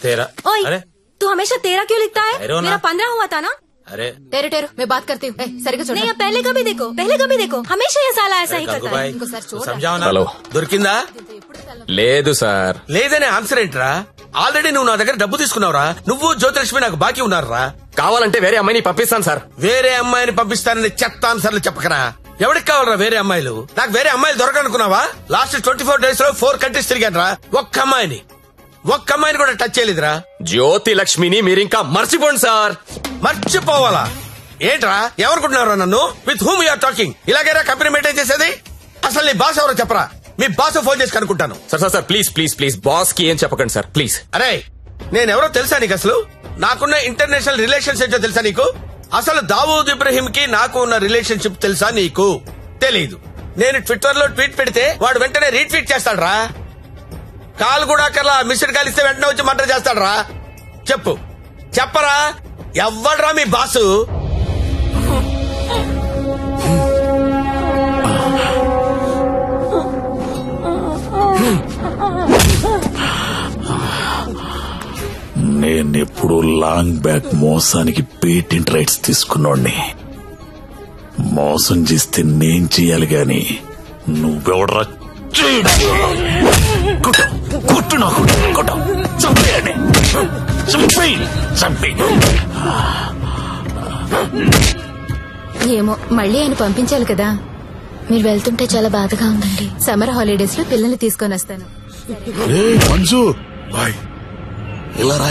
तेरा ओए, अरे तू हमेशा तेरा क्यों लिखता है? अरे वो ना- मेरा 15 हुआ था ना. अरे टेरो टेरो मैं बात करती हूँ. सरिग्गा చూడు. नहीं, अब पहले कभी देखो, हमेशा ये साला ऐसा ही करता है. ఇంకోసారి చూడు. సంజావనా హలో. దొరికిందా? లేదు సార్. లేదనే ఆన్సర్ ఏంట్రా? ఆల్రెడీ నువ్వు నా దగ్గర డబ్బు తీసుకున్నావురా. నువ్వు జ్యోతిలక్ష్మి నాకు బాకీ ఉన్నారా? కావాలంటే వేరే అమ్మాయిని పంపిస్తాను సార్. వేరే అమ్మాయిని పంపిస్తానని చెత్త ఆన్సర్లు చెప్పకరా. ఎవరికి కావాలరా వేరే అమ్మాయిలు? నాకు వేరే అమ్మాయిలు దొరకనుకున్నావా? లాస్ట్ 24 days లో 4 countries తిరిగానరా. ఒక్క అమ్మాయిని కూడా టచ్ చేయలేదురా. జ్యోతి లక్ష్మిని మీరింకా మర్చిపోండి సార్. మర్చిపోవాలా? ఏంట్రా ఎవరుకుంటున్నారా నన్ను? With whom you're talking? ఇలాగైనా కంపెనీ మెయింటైన్ చేసేది? అసలు నీ బాస్ ఎవరో చెప్పరా. మీ బాస్ ఫోన్ చేసి కనుక్కుంటాను. Sir sir sir please please please boss కి ఏం చెప్పకండి సార్ ప్లీజ్. అరే నేనెవరో తెలుసా నీకు? అసలు నాకున్న ఇంటర్నేషనల్ రిలేషన్స్ ఏంటో తెలుసా నీకు? అసలు దావూద్ ఇబ్రహీం కి నాకు ఉన్న రిలేషన్షిప్ తెలుసా నీకు? తెలీదు. నేను ట్విట్టర్ లో ట్వీట్ పెడితే వాడు వెంటనే రీట్వీట్ చేస్తాడు రా. కాల్ కూడా కల్లా మిస్డ్ కాల్ ఇస్తే వెంటనే వచ్చి మర్డర్ చేస్తాడు రా. చెప్పరా ఎవ్వడ్రా మీ బాసు? నేనెప్పుడు లాంగ్ బ్యాక్ మోసానికి పేటెంట్ రైట్స్ తీసుకున్నోడ్ని. మోసం చేస్తే నేను చెయ్యాలి గాని నువ్వెవడరా? కొట్టు నాకు కొట్టు, చంపేయండి, చంపేయి. ఏమో మళ్ళీ ఆయన పంపించాలి కదా. మీరు వెళ్తుంటే చాలా బాధగా ఉందండి. సమ్మర్ హాలిడేస్ లో పిల్లల్ని తీసుకొని వస్తాను. మంజు ఇలారా.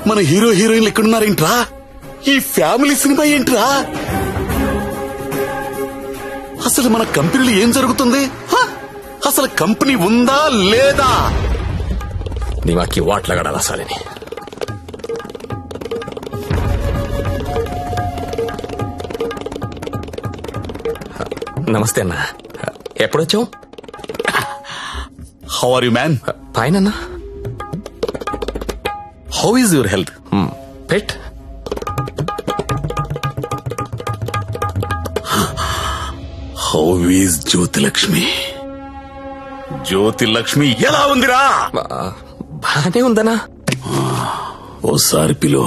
మన హీరో హీరోయిన్లు ఎక్కడున్నారేంట్రా? ఈ ఫ్యామిలీ సినిమా ఏంట్రా? అసలు మన కంపెనీలో ఏం జరుగుతుంది? అసలు కంపెనీ ఉందా లేదా? దిమాకి వాట్లగడాలా సాలని. నమస్తే అన్న, ఎప్పుడొచ్చావు? How are you man? Fine అన్న. How is your health? But how is Jyothilakshmi? Jyothilakshmi ఎలా ఉందిరా? బానే ఉందనా? ఓసారి పిలో.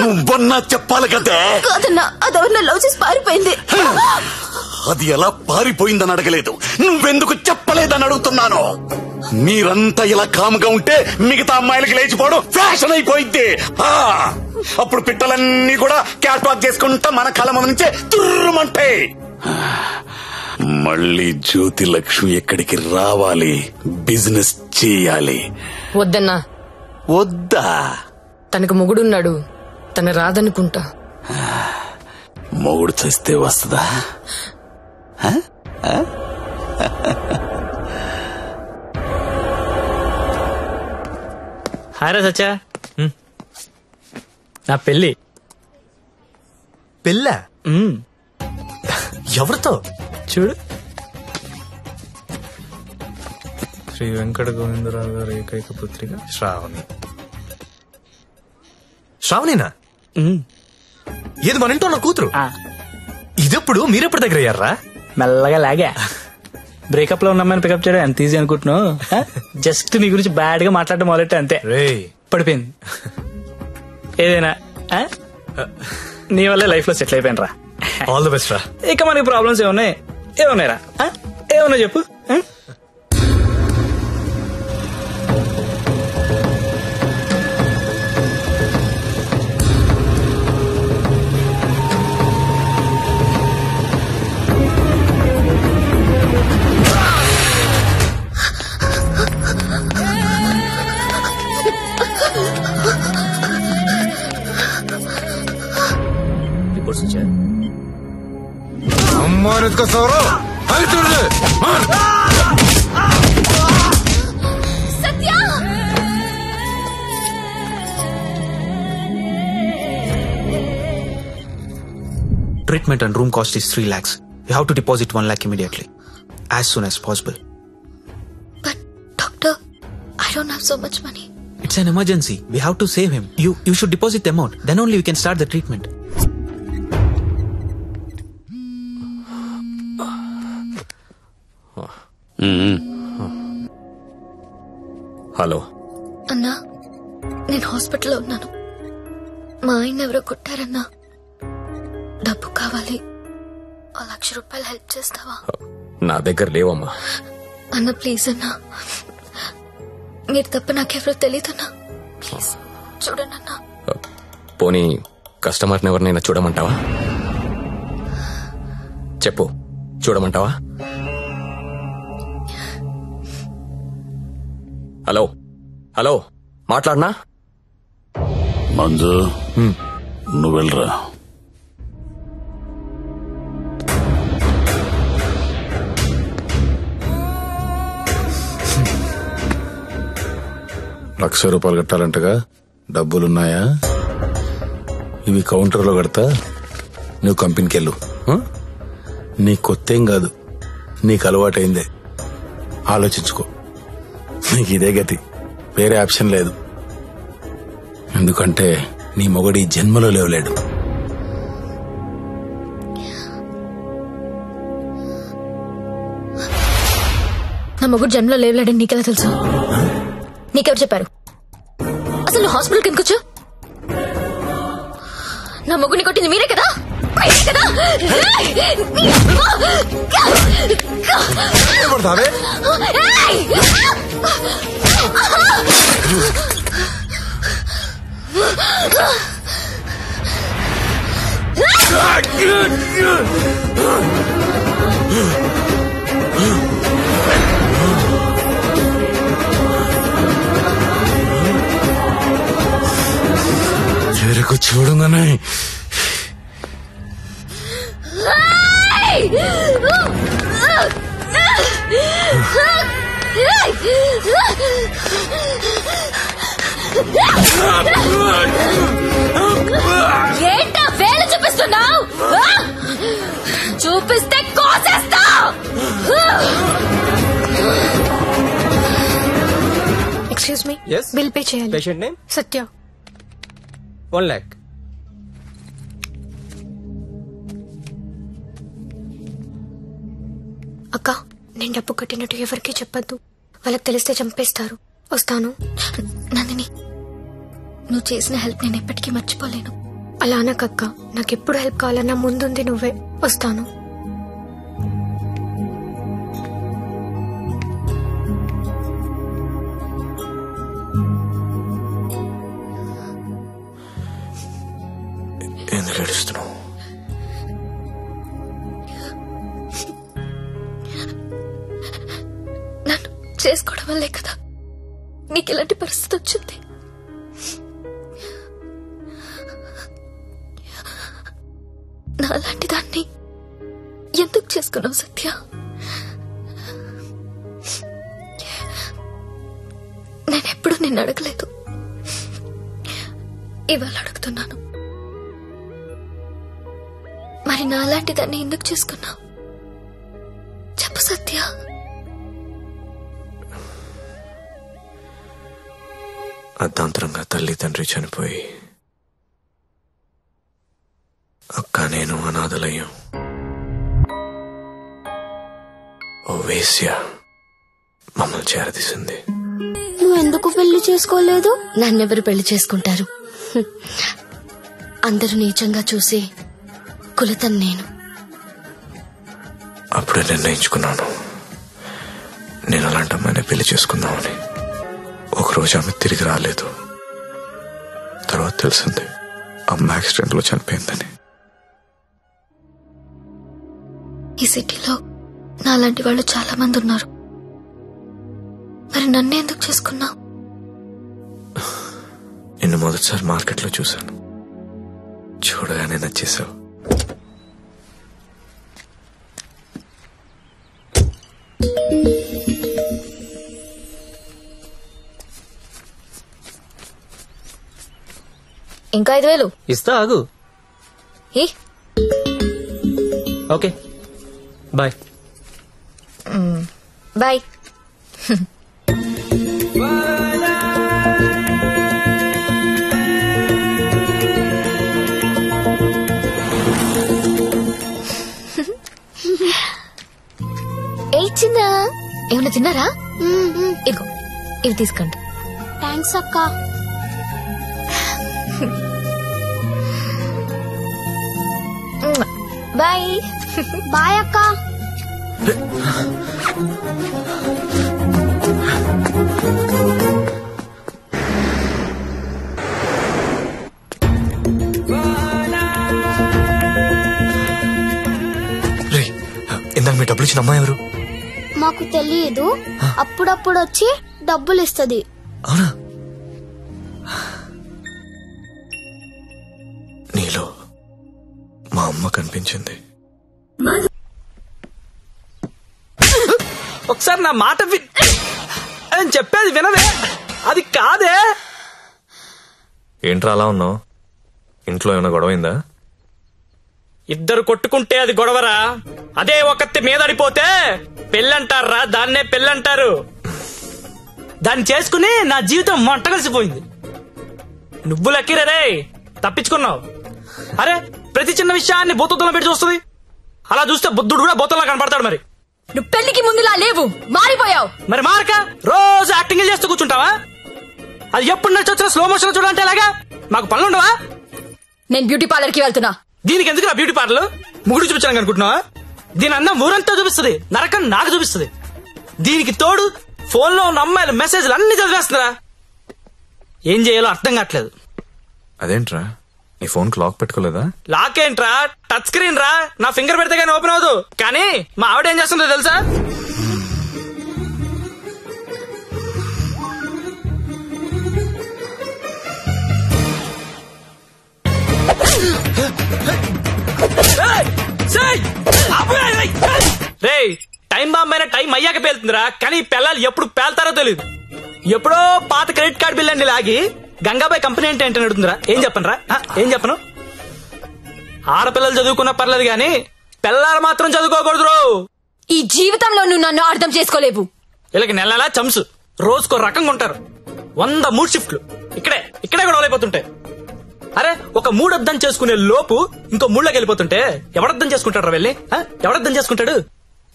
నువ్వన్నా చెప్పాలి కదే. కాదన్నా, అదెవరన్నా లవ్ చేసి పారిపోయింది. అది ఎలా పారిపోయిందని అడగలేదు, నువ్వెందుకు చెప్పలేదని అడుగుతున్నాను. మీరంతా ఇలా కామ్గా ఉంటే మిగతా అమ్మాయిలకి లేచిపోవడం ఫ్యాషన్ అయిపోయింది. అప్పుడు పిట్టలన్నీ కూడా క్యాట్ వాక్ చేసుకుంటా మన కళ్ళ ముందు నుంచే తుర్రుమంటాయి. మళ్ళీ జ్యోతి లక్ష్మి ఎక్కడికి రావాలి, బిజినెస్ చేయాలి. వద్దన్నా. వద్దా? తనకు మొగుడున్నాడు, తన రాదనుకుంటా. మొగుడు చేస్తే వస్తుందా? హాయ్ రా సచ్చా, నా పెళ్ళి. పెళ్ళా? ఎవరితో? చూడు, శ్రీ వెంకట గోవిందరావు గారి ఏకైక పుత్రిక శ్రావణి. శ్రావణినా? ఏది మన ఇంట్లో నా కూతురు? ఇదెప్పుడు మీరెప్పుడు దగ్గర అయ్యారా? మెల్లగా లాగా. బ్రేకప్ లో ఉన్నామని పికప్ చేయడం ఎంత ఈజీ అనుకుంటున్నావు? జస్ట్ నీ గురించి బ్యాడ్ గా మాట్లాడడం మొదలెట్టే అంతే, పడిపోయింది. ఏదైనా నీ వల్లే లైఫ్ లో సెటిల్ అయిపోయిన రా. ఆల్ ది బెస్ట్ రా. ఇక మనకి ప్రాబ్లమ్స్ ఏమున్నాయి రా? ఏమున్నాయి చెప్పు. इसका sorrow Satya Treatment and room cost is 3 lakhs. You have to deposit 1 lakh immediately, as soon as possible. But doctor, I don't have so much money. It's an emergency. We have to save him. You should deposit the amount. Then only we can start the treatment. Hello అన్నా, నేను హాస్పిటల్లో ఉన్నాను. మా ఆయన ఎవరో కొట్టారన్నా. డబ్బు కావాలి. 1,00,000 రూపాయలు హెల్ప్ చేస్తావా? నా దగ్గర లేవమ్మా. అన్న ప్లీజ్ అన్నా, మీరు తప్ప నాకెవరో తెలియదన్నా. ప్లీజ్ చూడండి అన్నా. పోనీ కస్టమర్ని ఎవరినైనా చూడమంటావా? చెప్పు, చూడమంటావా? హలో హలో, మాట్లాడనా? మంజు, నువ్వు వెళ్ళరా. ₹1,00,000 కట్టాలంటగా, డబ్బులున్నాయా? ఇవి కౌంటర్లో కడతా, నువ్వు కంపెనీకి వెళ్ళు. నీ కొత్తేం కాదు, నీకు అలవాటైందే. ఆలోచించుకో, నీకు ఇదే గతి, వేరే ఆప్షన్ లేదు. ఎందుకంటే నీ మొగడి జన్మలో లేవలేడు. నా మొగుడు జన్మలో లేవలేడని నీకెలా తెలుసు? నీకెవరు చెప్పారు? అసలు నువ్వు హాస్పిటల్కి ఎందుకు వచ్చావు? నా మొగుడిని కొట్టింది మీరే కదా? చెరుకు చూడంగానే ఏంటా వేలు చూపిస్తున్నావు? చూపిస్తే కోసేస్తా. Excuse me, Yes? Bill pay చేయాలి. Patient name Satya. 1 lakh. అక్క, నేను డబ్బు కట్టినట్టు ఎవరికీ చెప్పొద్దు. వాళ్ళకి తెలిస్తే చంపేస్తారు. వస్తాను. నందిని, నువ్వు చేసిన హెల్ప్ నేను ఎప్పటికీ మర్చిపోలేను. అలా అనకక్క, నాకెప్పుడు హెల్ప్ కావాలన్నా ముందుంది నువ్వే. వస్తాను. ఎందుకు ఏడుస్తున్నావు? నన్ను చేసుకోవడం వల్లే కదా నీకు ఇలాంటి పరిస్థితి వచ్చింది. నాలాంటి దాన్ని ఎందుకు చేసుకున్నావు సత్య? నేనెప్పుడు నిన్ను అడగలేదు, ఇవాళ అడుగుతున్నాను. మరి నాలాంటి దాన్ని ఎందుకు చేసుకున్నావు? చెప్పు సత్య. అర్ధాంతరంగా తల్లి తండ్రి చనిపోయి అక్క నేను అనాథలయ్యాం. ఓ వేశ్య మమ్మల్ని చేరదీసింది. నువ్వెందుకు పెళ్లి చేసుకోలేదు? నన్నెవరు పెళ్లి చేసుకుంటారు? అందరూ నీచంగా చూసే కులతను నేను. అప్పుడే నిర్ణయించుకున్నాను నేను అలాంటి అమ్మాయిని పెళ్లి చేసుకుందామని. ఒకరోజు ఆమె తిరిగి రాలేదు. తర్వాత తెలిసింది అమ్మ యాక్సిడెంట్ లో చనిపోయిందని. ఈ సిటీలో నాలాంటి వాళ్ళు చాలా మంది ఉన్నారు. మరి నన్ను ఎందుకు చేసుకున్నావు? నిన్ను మొదటిసారి మార్కెట్లో చూశాను. చూడగానే నచ్చేసావు. ఇంకా 5,000 ఇస్తా, ఆగు. Okay bye. బాయ్. చిన్న ఏమన్నా తిన్నారా? ఇదిగో ఇవి తీసుకోండి. థ్యాంక్స్ అక్క. బాయ్. బాయ్ అక్క. ఇందాక మీ డబ్బులు ఇచ్చిన అమ్మాయి ఎవరు? మాకు తెలియదు, అప్పుడప్పుడు వచ్చి డబ్బులు ఇస్తుంది. అవునా? నీలో మా అమ్మ కనిపించింది. ఒకసారి నా మాట అని చెప్పేది వినవే. అది కాదే. ఏంట్రా అలా ఉన్నావు? ఇంట్లో ఏమైనా గొడవైందా? ఇద్దరు కొట్టుకుంటే అది గొడవరా? అదే ఒకత్తి మీదడిపోతే పెళ్ళంటారా? దాన్నే పెళ్ళంటారు. దాన్ని చేసుకుని నా జీవితం మంట కలిసిపోయింది. నువ్వు లక్కీరే, తప్పించుకున్నావు. అరే ప్రతి చిన్న విషయాన్ని బోతల్లో పెట్టి చూస్తుంది. అలా చూస్తే బుద్ధుడు కూడా బోతల్లో కనపడతాడు. మరి నువ్వు పెళ్లికి ముందులా లేవు, మారిపోయావు. మరి మారక రోజు యాక్టింగ్ చేస్తూ కూర్చుంటావా? అది ఎప్పుడు నడిచి వచ్చిన స్లో మోషన్ చూడాలంటే ఎలాగా? మాకు పనులుండవా? నేను బ్యూటీ పార్లర్ కి వెళ్తున్నా. దీనికి ఎందుకు నా బ్యూటీ పార్లర్? ముగుడు చూపించాను అనుకుంటున్నావా? దీని అందం ఊరంతా చూపిస్తుంది, నరకం నాకు చూపిస్తుంది. దీనికి తోడు ఫోన్ లో ఉన్న అమ్మాయిల మెసేజ్లు అన్ని చదివేస్తుందా? ఏం చేయాలో అర్థం కావట్లేదు. అదేంట్రా నీ ఫోన్ కి లాక్ పెట్టుకోలేదా? లాక్ ఏంట్రా, టచ్ స్క్రీన్ రా. నా ఫింగర్ పెడితే కానీ ఓపెన్ అవ్వదు. కానీ మా ఆవిడ ఏం చేస్తుందో తెలుసా? రే టైం బాంబ్ అయినా టైం అయ్యాక పేలుతుందిరా. కానీ పిల్లలు ఎప్పుడు పేల్తారో తెలియదు. ఎప్పుడో పాత క్రెడిట్ కార్డు బిల్ అండి లాగి గంగాబాయ్ కంపెనీ ఏంటి అంటే నడుతుందిరా. ఏం చెప్పను? ఆడపిల్లలు చదువుకున్నా పర్లేదు గాని పిల్లలు మాత్రం చదువుకోకూడదు. ఈ జీవితంలో నువ్వు నన్ను అర్థం చేసుకోలేవు. వీళ్ళకి నెలలా చంసు, రోజుకో రకంగా ఉంటారు. 100 మూడు షిఫ్ట్లు ఇక్కడే గొడవలు అయిపోతుంటాయి. అరే ఒక మూడు అర్థం చేసుకునే లోపు ఇంకో మూడులోకి వెళ్ళిపోతుంటే ఎవడర్థం చేసుకుంటాడు? వెళ్ళి ఎవడర్థం చేసుకుంటాడు?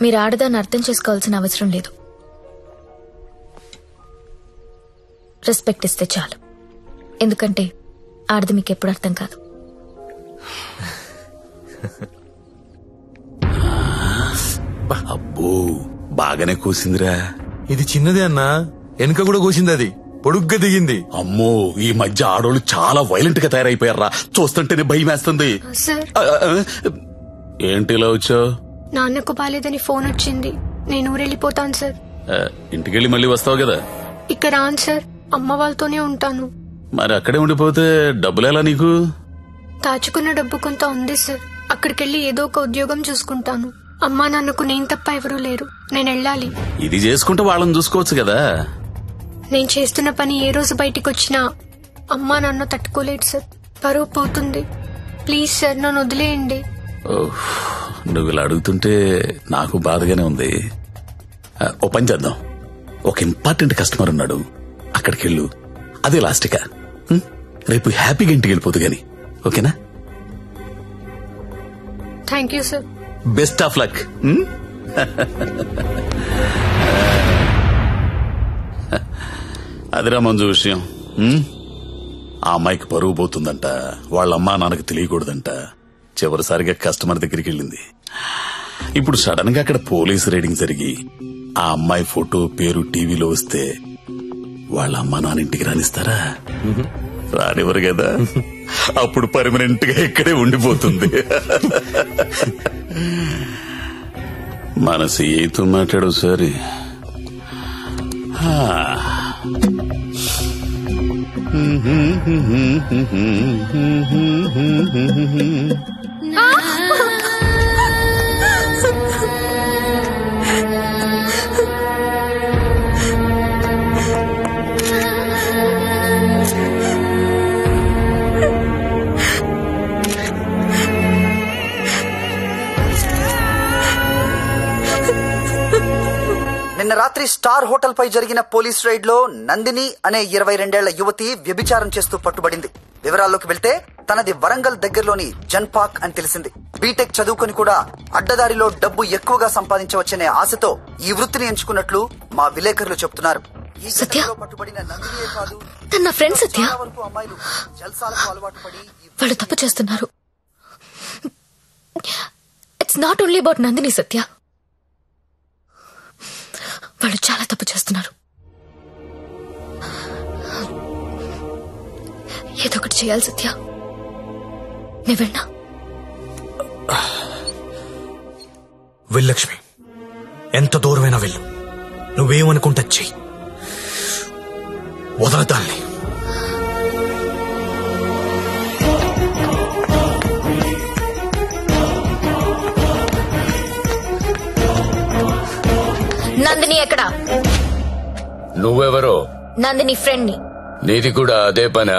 మీరు ఆడదాన్ని అర్థం చేసుకోవాల్సిన అవసరం లేదు. రెస్పెక్ట్ ఇస్తే చాలు. ఎందుకంటే ఆడది మీకు ఎప్పుడు అర్థం కాదు. అబ్బో బాగానే కూసిందిరా. ఇది చిన్నదే అన్నా, వెనుక కూడా కోసింది, అది పొడుగ్గా దిగింది. అమ్మో ఈ మధ్య ఆడోళ్ళు చాలా వైలెంట్ గా తయారైపోయారా, చూస్తుంటేనే భయం వేస్తుంది. సార్ ఏంటి ఇలా వచ్చావు? నాన్నకు బాలేదని ఫోన్ వచ్చింది, నేను ఊరెళ్ళిపోతాను సార్. ఇంటికెళ్ళి మళ్ళీ వస్తావు కదా? ఇక్కడ రాను సార్, అమ్మ వాళ్ళతోనే ఉంటాను. మరి అక్కడే ఉండిపోతే డబ్బులు ఎలా నీకు? దాచుకున్న డబ్బు కొంత ఉంది సార్, అక్కడికెళ్ళి ఏదో ఒక ఉద్యోగం చూసుకుంటాను. అమ్మా నాన్నకు నేను తప్ప ఎవరూ లేరు, నేను వెళ్ళాలి. ఇది చేసుకుంటే వాళ్ళని చూసుకోవచ్చు కదా. నేను చేస్తున్న పని ఏ రోజు బయటికి వచ్చినా అమ్మా నాన్న తట్టుకోలేడు సార్, పరువు పోతుంది. ప్లీజ్ సార్ నన్ను వదిలేయండి. నువ్వు ఇలా అడుగుతుంటే నాకు బాధగానే ఉంది. ఓ పని చేద్దాం, ఒక ఇంపార్టెంట్ కస్టమర్ ఉన్నాడు, అక్కడికి వెళ్ళు, అదే లాస్ట్గా. రేపు హ్యాపీగా ఇంటికి వెళ్ళిపోదు గాని, ఓకేనా? Thank you sir. Best of luck. అదిరా మంజు విషయం. ఆ అమ్మాయికి పరువు పోతుందంట, వాళ్ళ అమ్మా నాన్నకు తెలియకూడదంట. చివరిసారిగా కస్టమర్ దగ్గరికి వెళ్ళింది. ఇప్పుడు సడన్ గా అక్కడ పోలీస్ రైడింగ్ జరిగి ఆ అమ్మాయి ఫోటో పేరు టీవీలో వస్తే వాళ్ళ అమ్మా నాన్న ఇంటికి రానిస్తారా? రానివ్వరు కదా. అప్పుడు పర్మనెంట్ గా ఇక్కడే ఉండిపోతుంది. మన సీఏతో మాట్లాడు సరే. నిన్న రాత్రి స్టార్ హోటల్ పై జరిగిన పోలీస్ రైడ్ లో నందిని అనే 22 ఏళ్ల యువతి వ్యభిచారం చేస్తూ పట్టుబడింది. వివరాల్లోకి వెళ్తే తనది వరంగల్ దగ్గరలోని జన్పాక్ అని తెలిసింది. బీటెక్ చదువుకొని కూడా అడ్డదారిలో డబ్బు ఎక్కువగా సంపాదించవచ్చనే ఆశతో ఈ వృత్తిని ఎంచుకున్నట్లు మా విలేకరులు చెబుతున్నారు. ఈ ఘటనలో పట్టుబడిన నందినియే కాదు, తన ఫ్రెండ్ సత్య, చాలా వరకు అమ్మాయిలు జల్సాలకు అలవాటు పడి వాళ్ళు తప్పు చేస్తున్నారు. It's not only about Nandini Satya, వాళ్ళు చాలా తప్పు చేస్తున్నారు. ఏదో ఒకటి చేయాలి సత్య, నేను వెళ్ళా. వెళ్ళక్ష్మి, ఎంత దూరమైనా వెళ్ళు, నువ్వేమనుకుంటా చెయ్యి, వదలదాన్ని. నందిని ఎక్కడా? నువ్వెవరో? నందిని ఫ్రెండ్ ని. నీది కూడా అదే పనా?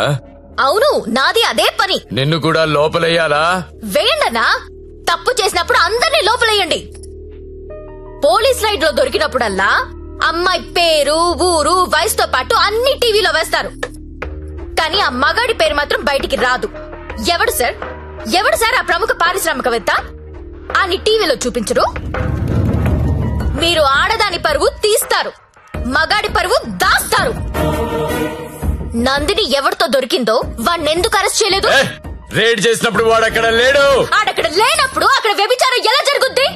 అవును, నాది అదే పని. నిన్ను కూడా లోపలయ్యాలా? వేయండనా, తప్పు చేసినప్పుడు అందరినీ లోపలేయండి. పోలీస్ రైడ్ లో దొరికినప్పుడల్లా అమ్మాయి పేరు, ఊరు, వయసుతో పాటు అన్ని టీవీలో వేస్తారు, కానీ ఆ మగాడి పేరు మాత్రం బయటికి రాదు. ఎవడు సార్ ఆ ప్రముఖ పారిశ్రామికవేత్త? అన్ని టీవీలో చూపించరు. మీరు ఆడదాని పరువు తీస్తారు, మగాడి పరువు దాస్తారు. నందిని ఎవరితో దొరికిందో వాణ్ణెందుకు అరెస్ట్ చేయలేదు? రేడ్ చేసినప్పుడు వాడు అక్కడ లేడు. ఆడక్కడ లేనప్పుడు అక్కడ వ్యభిచారం ఎలా జరుగుద్ది?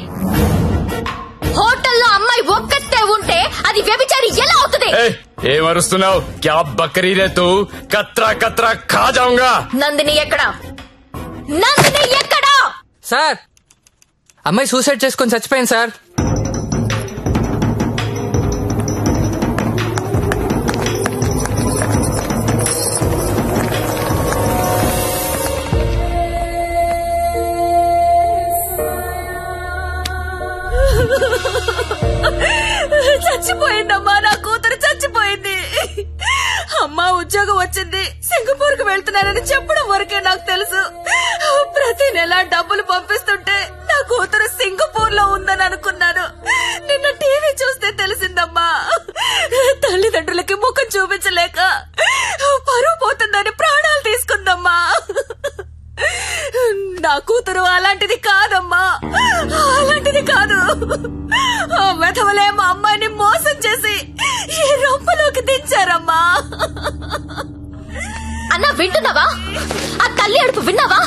హోటల్లో అమ్మాయి ఒక్కతే ఉంటే అది వ్యభిచారి ఎలా అవుతుంది? ఏమరుస్తున్నావు? క్యా బకరీ రే తూ? కత్రా కత్రా ఖా జాऊंगा. నందిని ఎక్కడా? నందిని ఎక్కడా? సార్, అమ్మాయి సూసైడ్ చేసుకొని చచ్చిపోయింది సార్. చచ్చిపోయిందమ్మా, నా కూతురు చచ్చిపోయింది. అమ్మా ఉద్యోగం వచ్చింది, సింగపూర్ కు వెళ్తున్నానని చెప్పడం వరకే నాకు తెలుసు. ప్రతి నెల డబ్బులు పంపిస్తుంటే నా కూతురు సింగపూర్ లో ఉందని అనుకున్నాను. నిన్న టీవీ చూస్తే తెలిసిందమ్మా, తల్లిదండ్రులకి ముఖం చూపించలేక పరువు పోతుందని ప్రాణాలు తీసుకుందమ్మా. నా కూతురు అలాంటిది కాదమ్మా, అలాంటిది కాదు. ఆ వెధవలే మా అమ్మాయిని మోసం చేసి ఈ రొంపలోకి దించారమ్మా. అన్నా వింటున్నావా? ఆ తల్లి అడుపు విన్నావా?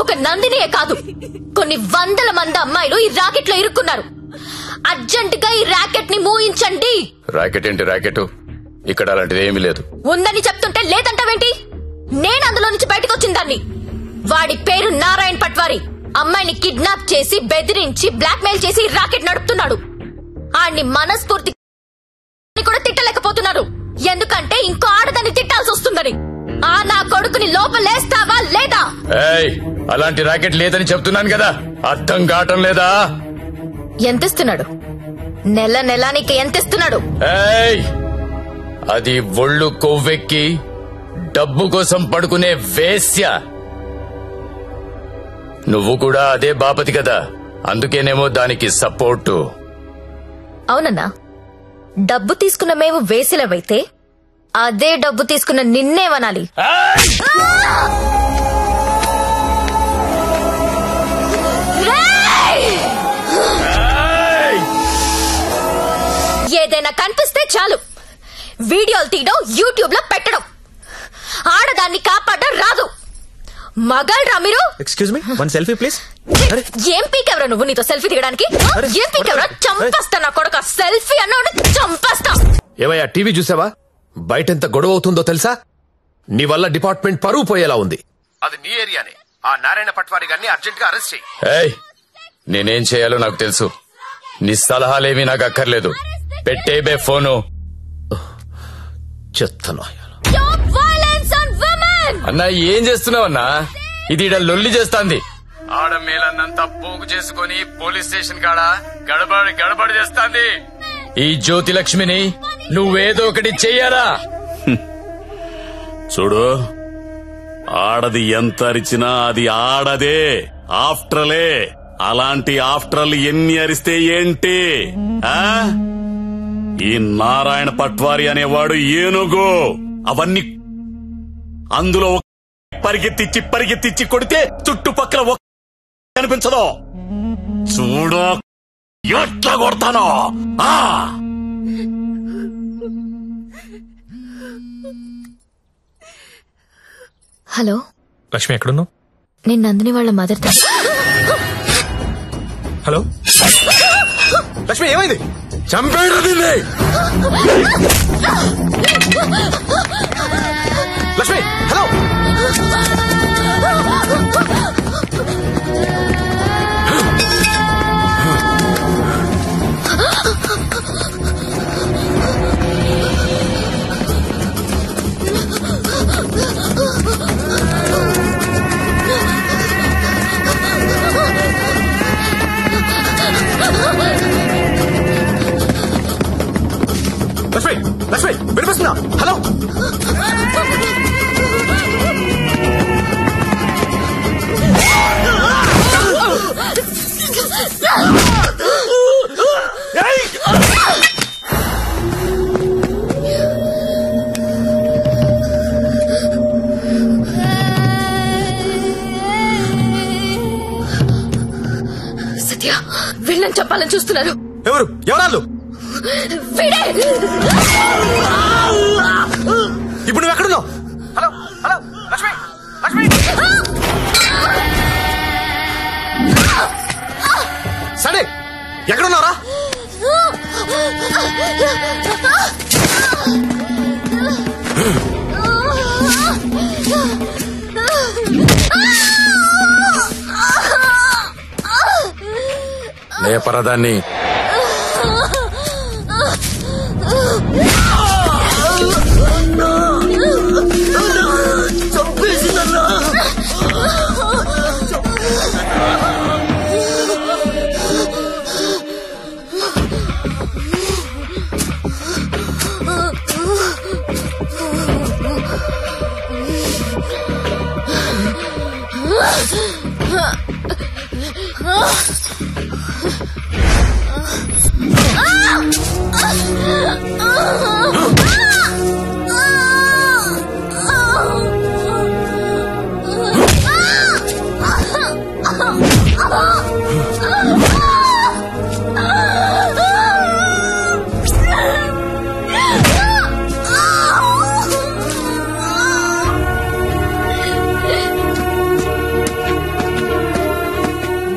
ఒక నందినియే కాదు, కొన్ని వందల మంది అమ్మాయిలు ఈ రాకెట్ లో ఇరుక్కున్నారు. అర్జెంట్ గా ఈ ర్యాకెట్ ని మూయించండి. ర్యాకెట్ ఏంటి ర్యాకెట్? ఇక్కడ అలాంటిది ఏమీ లేదు. ఉందని చెప్తుంటే లేదంటావేంటి? నేను అందులో నుంచి బయటకు వచ్చిన దాన్ని. వాడి పేరు నారాయణ్ పట్వారి. అమ్మాయిని కిడ్నాప్ చేసి బెదిరించి బ్లాక్ మెయిల్ చేసి రాకెట్ నడుపుతున్నాడు. ఆడిని మనస్ఫూర్తి కూడా తిట్టలేకపోతున్నారు, ఎందుకంటే ఇంకో ఆడదాన్ని తిట్టాల్సి వస్తుందని. ఆ నా కొడుకుని లోపలేస్తావా లేదా? అలాంటి ర్యాకెట్ లేదని చెప్తున్నాను కదా, అర్థం కావటం లేదా? ఎంతిస్తున్నాడు? నెల నెలానికి ఎంతిస్తున్నాడు? అది ఒళ్ళు కొవ్వెక్కి డబ్బు కోసం పడుకునే వేశ్య. నువ్వు కూడా అదే బాపతి కదా, అందుకేనేమో దానికి సపోర్టు. అవునన్నా, డబ్బు తీసుకున్న మేము వేసిలవైతే అదే డబ్బు తీసుకున్న నిన్నేమనాలి? ఏదైనా కనిపిస్తే చాలు వీడియోలు తీయడం, యూట్యూబ్ లో పెట్టడం. ఆడదాన్ని కాపాడడం రాదు. మగాళ్ళరా మీరు? Excuse me, one selfie please. ఏం పీకెవరా నువ్వు? నీతో సెల్ఫీ దిగడానికి ఏం పీకెవరా? చంపేస్తా నా కొడుక. సెల్ఫీ అన్నాడు చంపేస్తా. ఏమయ్యా, టీవీ చూసావా? బయట ఎంత గొడవ అవుతుందో తెలుసా? నీ వల్ల డిపార్ట్మెంట్ పరువు పోయేలా ఉంది. అది నీ ఏరియానే. ఆ నారాయణ పట్వారి గారిని అర్జెంట్ గా అరెస్ట్ చేయి. నేనేం చేయాలో నాకు తెలుసు. నీ సలహాలేమీ నాకు అక్కర్లేదు. పెట్టేబే ఫోను. చెత్తను అన్నా, ఏం చేస్తున్నావన్నా? ఇది ఇడ లొల్లి చేస్తాంది. ఆడమేలన్నంతా పోగు చేసుకుని పోలీస్ స్టేషన్ కాడ గడబడి చేస్తాంది. ఈ జ్యోతిలక్ష్మిని నువ్వేదో ఒకటి చెయ్యాలా? చూడు, ఆడది ఎంత అరిచినా అది ఆడదే, ఆఫ్టర్లే. అలాంటి ఆఫ్టర్లు ఎన్ని అరిస్తే ఏంటి? ఈ నారాయణ పట్వారి అనేవాడు ఏనుగు. అవన్నీ అందులో పరిగెత్తిచ్చి కొడితే చుట్టుపక్కల కనిపించదు. చూడు ఎట్లా కొడతానో. హలో లక్ష్మి, ఎక్కడున్నావు? నేను నందిని వాళ్ళ మదర్. హలో లక్ష్మి, ఏమైంది? చంపేడు దీన్ని. లక్ష్మి, హలో. లక్ష్మి, వినిపిస్తుందా? హలో. సత్య, వీళ్ళని చెప్పాలని చూస్తున్నారు. ఎవరాళ్ళు? ఇప్పుడు నువ్వు ఎక్కడున్నావు? Hello hello Lakshmi, Lakshmi. సరే, ఎక్కడున్నారా? లేపరదాన్ని.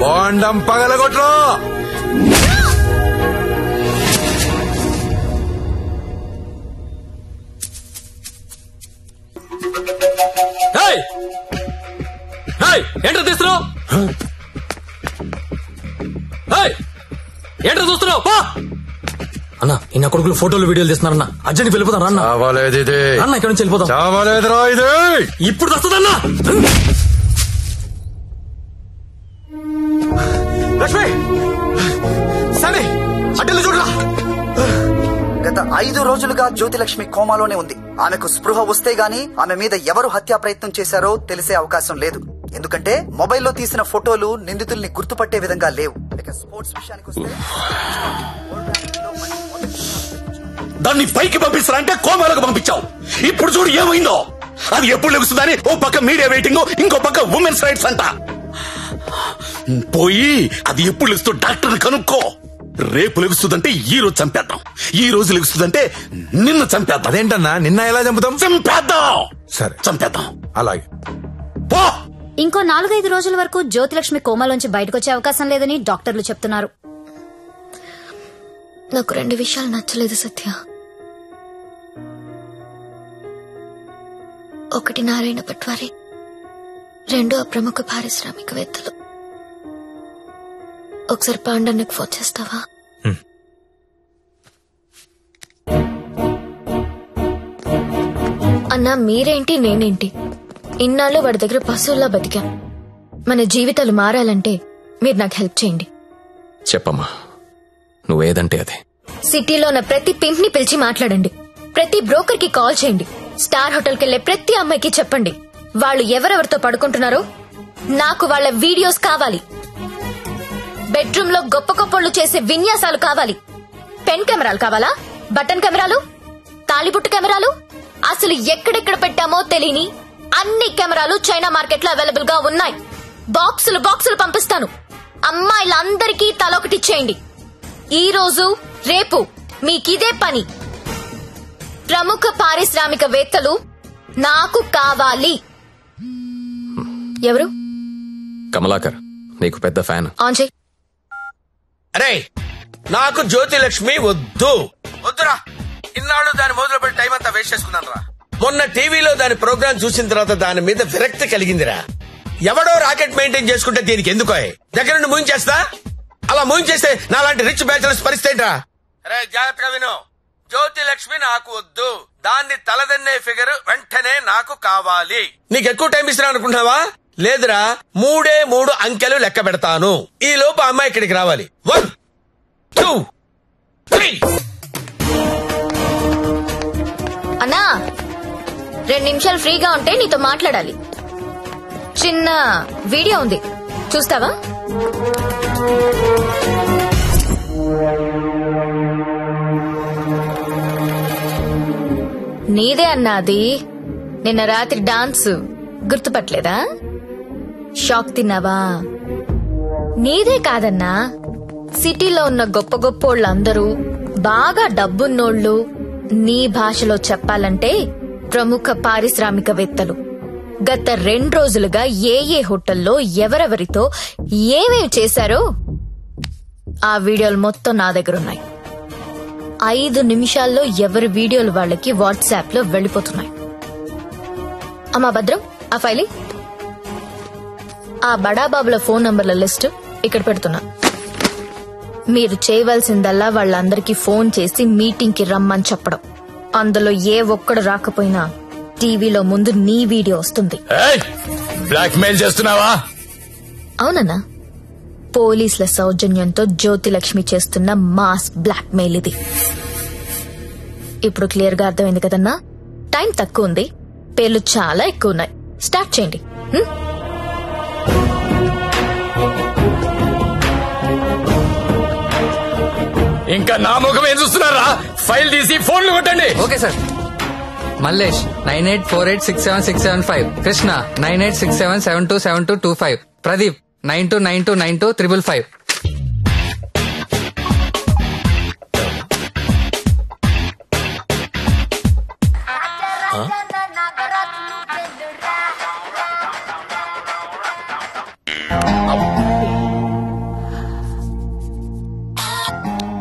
బాండం పగలగొట్టు. ఏంటో తీస్తున్నావు? ఏంటో చూస్తున్నావు? అన్న ఈ కొడుకులు ఫోటోలు వీడియోలు తీస్తున్నారన్న. అర్జెంట్ వెళ్ళిపోతాం అన్న. అన్న ఇక్కడ నుంచి వెళ్ళిపోతాం. ఇప్పుడు వస్తుందన్నా. లక్ష్మి సరే అడ్డలు చూడరా. గత 5 రోజులుగా జ్యోతిలక్ష్మి కోమాలోనే ఉంది. ఆమెకు స్పృహ వస్తే గానీ ఆమె మీద ఎవరు హత్యా ప్రయత్నం చేశారో తెలిసే అవకాశం లేదు. ఎందుకంటే మొబైల్లో తీసిన ఫోటోలు నిందితుల్ని గుర్తుపట్టే విధంగా లేవు. ఇక స్పోర్ట్స్ విషయానికి వస్తే దాన్ని పైకి పంపిస్తారంటే కోమాలకు పంపించావు. ఇప్పుడు చూడు ఏమైందో. అది ఎప్పుడు లెగుస్తుందని ఓ పక్క మీడియా వెయిటింగ్, ఇంకో పక్క ఉమెన్స్ రైట్స్ అంట. పోయి అది ఎప్పుడు లెగుస్తూ డాక్టర్ని కనుక్కో. రేపు లెగుస్తుందంటే ఈ రోజు చంపేద్దాం, ఈ రోజు లెగుస్తుందంటే నిన్న చంపేద్దాం. అదేంటన్నా నిన్న ఎలా చంపుతాం? చంపేద్దాం. సరే చంపేద్దాం. అలాగే. పో. ఇంకో 4-5 రోజుల వరకు జ్యోతిలక్ష్మి కోమాలోంచి బయటకొచ్చే అవకాశం లేదని డాక్టర్లు చెప్తున్నారు. నాకు 2 విషయాలు నచ్చలేదు సత్య. ఒకటి నారాయణ పట్వారి, 2 ప్రముఖ పారిశ్రామికవేత్తలు. ఒకసారి పాండన్నకు ఫోన్ చేస్తావా? అన్నా మీరేంటి నేనేంటి, ఇన్నాళ్ళు వాడి దగ్గర పశువుల్లా బతికాం. మన జీవితాలు మారాలంటే మీరు నాకు హెల్ప్ చేయండి. చెప్పమ్మా, నువ్వేదంటే అదే. సిటీలో ఉన్న ప్రతి పింప్ ని పిలిచి మాట్లాడండి. ప్రతి బ్రోకర్ కి కాల్ చేయండి. స్టార్ హోటల్ కెళ్లే ప్రతి అమ్మాయికి చెప్పండి వాళ్ళు ఎవరెవరితో పడుకుంటున్నారో నాకు వాళ్ళ వీడియోస్ కావాలి. బెడ్రూమ్ లో గొప్ప గొప్పళ్ళు చేసే విన్యాసాలు కావాలి. పెన్ కెమెరాలు కావాలా? బటన్ కెమెరాలు, తాళిబుట్టు కెమెరాలు, అసలు ఎక్కడెక్కడ పెట్టామో తెలియని అన్ని కెమెరాలు చైనా మార్కెట్ లో అవైలబుల్ గా ఉన్నాయి. బాక్సులు బాక్సులు పంపిస్తాను. అమ్మాయిలందరికీ తలొకటి చేయండి. ఈ రోజు రేపు మీకిదే పని. ప్రముఖ పారిశ్రామికవేత్తలు నాకు కావాలి. ఎవరు? కమలాకర్, నీకు పెద్ద ఫ్యాన్. ఆన్ చేయి. అరే నాకు జ్యోతిలక్ష్మి వద్దు. వద్దురా. ఇన్నాళ్ళు దాని మొదలు పెట్టి టైం అంతా వేస్ట్ చేసుకున్నాను రా. మొన్న టీవీలో దాని ప్రోగ్రామ్ చూసిన తర్వాత దాని మీద విరక్తి కలిగిందిరా. ఎవడో రాకెట్ మెయింటైన్ చేసుకుంటే దీనికి ఎందుకో దగ్గర నుండి మూయించేస్తా. అలా మూయించేస్తే నాలాంటి రిచ్ బ్యాచులర్స్ పరిస్థితి రా. అరే జాగ్రత్తగా విను. జ్యోతిలక్ష్మి నాకు వద్దు. దాన్ని తలదన్నే ఫిగర్ వెంటనే నాకు కావాలి. నీకు ఎక్కువ టైం ఇస్తున్నా అనుకుంటున్నావా? లేదురా, 3 అంకెలు లెక్క పెడతాను. ఈ లోపు అమ్మాయి ఇక్కడికి రావాలి. 1 2 3. అన్నా 2 నిమిషాలు ఫ్రీగా ఉంటే నీతో మాట్లాడాలి. చిన్న వీడియో ఉంది, చూస్తావా? నీదే అన్నాది. నిన్న రాత్రి డాన్స్ గుర్తుపట్టలేదా? షాక్ తిన్నావా? నీదే కాదన్నా, సిటీలో ఉన్న గొప్ప గొప్పోళ్ళందరూ బాగా డబ్బున్నోళ్లు. నీ భాషలో చెప్పాలంటే ప్రముఖ పారిశ్రామికవేత్తలు గత 2 రోజులుగా ఏ హోటల్లో ఎవరెవరితో ఏమేమి చేశారో ఆ వీడియోలు మొత్తం నా దగ్గరున్నాయి. 5 నిమిషాల్లో ఎవరి వీడియోలు వాళ్ళకి వాట్సాప్ లో వెళ్లిపోతున్నాయి. అమ్మా భద్రం, ఆ ఫైలి ఆ బడాబాబుల ఫోన్ నంబర్ల లిస్టు ఇక్కడ పెడుతున్నా. మీరు చేయవలసిందల్లా వాళ్ళందరికీ ఫోన్ చేసి మీటింగ్ కి రమ్మని చెప్పడం. అందులో ఏ ఒక్కడు రాకపోయినా టీవీలో ముందు నీ వీడియో వస్తుంది. బ్లాక్ మెయిల్ చేస్తున్నావా? అవునన్నా, పోలీసుల సౌజన్యంతో జ్యోతిలక్ష్మి చేస్తున్న మాస్ బ్లాక్ మెయిల్ ఇది. ఇప్పుడు క్లియర్ గా అర్థమైంది కదన్నా? టైం తక్కువ ఉంది, పేర్లు చాలా ఎక్కువ ఉన్నాయి. స్టార్ట్ చేయండి. ఇంకా నా ముఖం ఏం చూస్తున్నారా? ఫైల్ తీసి ఫోన్లు కొట్టండి. Okay sir. Mallesh 9848676775, Krishna 9867727225, Pradeep 92929255.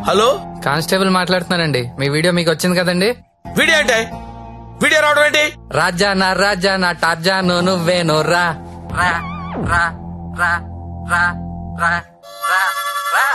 Hello, constable మాట్లాడుతున్నానండి. మీ వీడియో మీకు వచ్చింది కదండి? వీడియో అంటే వీడియో రావడం ఏంటి? రాజా నా టార్జాను నువ్వేను రా రా రా రా రా రా రా రా.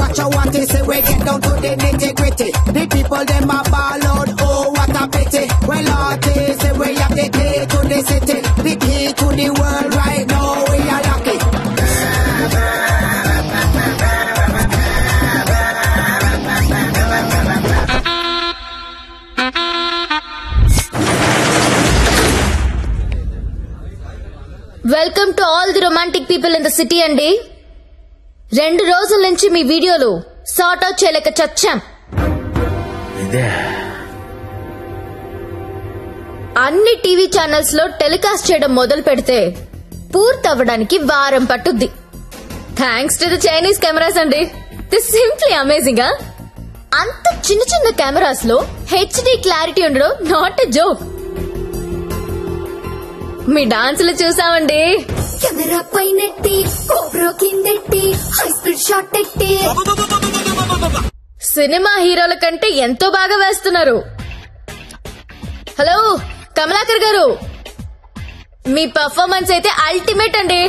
What you want is say we get down to the nitty-gritty. The people them a ball out, oh what a pity. Well artists say we have the key to the city, the key to the world right now we are lucky. Welcome to all the romantic people in the city అండి. 2 రోజుల నుంచి మీ వీడియోలు sort out చేయలేక చచ్చాం. అన్ని TV channels లో telecast చేయడం మొదలు పెడితే పూర్తవ్వడానికి వారం పట్టుద్ది. Thanks to the Chinese cameras అండి. This simply amazing. అంత చిన్న చిన్న కెమెరాస్ లో హెచ్డి క్లారిటీ ఉండడం నాట్ ఎ జోక్. మీ డాన్సులు చూసామండి. కెమెరా పైనెట్టి కోబ్రో కిందెట్టి హై స్పీడ్ షాట్ ఎట్టి సినిమా హీరోల కంటే ఎంతో బాగా వేస్తున్నారు. హలో కమలాకర్ గారు, మీ పర్ఫార్మెన్స్ అయితే అల్టిమేట్ అండి.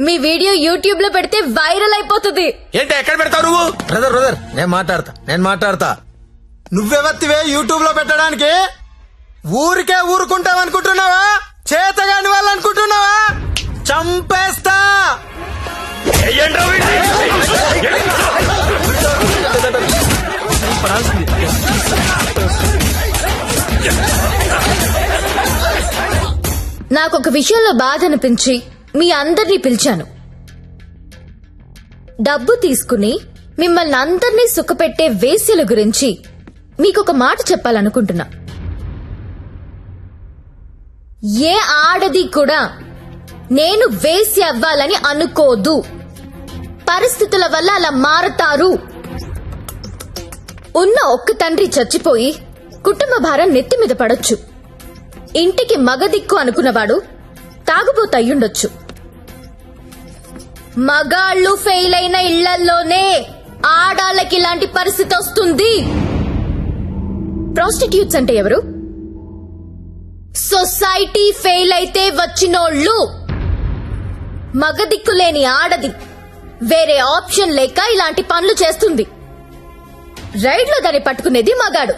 మీ వీడియో యూట్యూబ్ లో పెడితే వైరల్ అయిపోతుంది. ఏంటి ఎక్కడ పెడతావు నువ్వు? బ్రదర్ నేను మాట్లాడతా. నువ్వెవత్తివే యూట్యూబ్ లో పెట్టడానికి? ఊరికే ఊరుకుంటావనుకుంటున్నావా? చేతగాని వాళ్ళు అనుకుంటున్నావా? చంపేస్తా. నాకొక విషయంలో బాధ అనిపించి మీ అందరినీ పిలిచాను. డబ్బు తీసుకుని మిమ్మల్ని అందరినీ సుఖపెట్టే వేశ్యల గురించి మీకొక మాట చెప్పాలనుకుంటున్నా. ఏ ఆడది కూడా నేను వేశ్య అవ్వాలని అనుకోదు. పరిస్థితుల వల్ల అలా మారతారు. ఉన్న ఒక్క తండ్రి చచ్చిపోయి కుటుంబ భారం నెత్తి మీద పడొచ్చు. ఇంటికి మగదిక్కు అనుకున్నవాడు తాగుబోతు అయ్యుండొచ్చు. మగాళ్ళు ఫెయిల్ అయిన ఇళ్లల్లోనే ఆడాళ్ళకి ఇలాంటి పరిస్థితి వస్తుంది. ప్రాస్టిట్యూట్స్ అంటే ఎవరు? సొసైటీ ఫెయిల్ అయితే వచ్చినోళ్ళు. మగదిక్కులేని ఆడది వేరే ఆప్షన్ లేక ఇలాంటి పనులు చేస్తుంది. రైడ్ లో దాన్ని పట్టుకునేది మగాడు,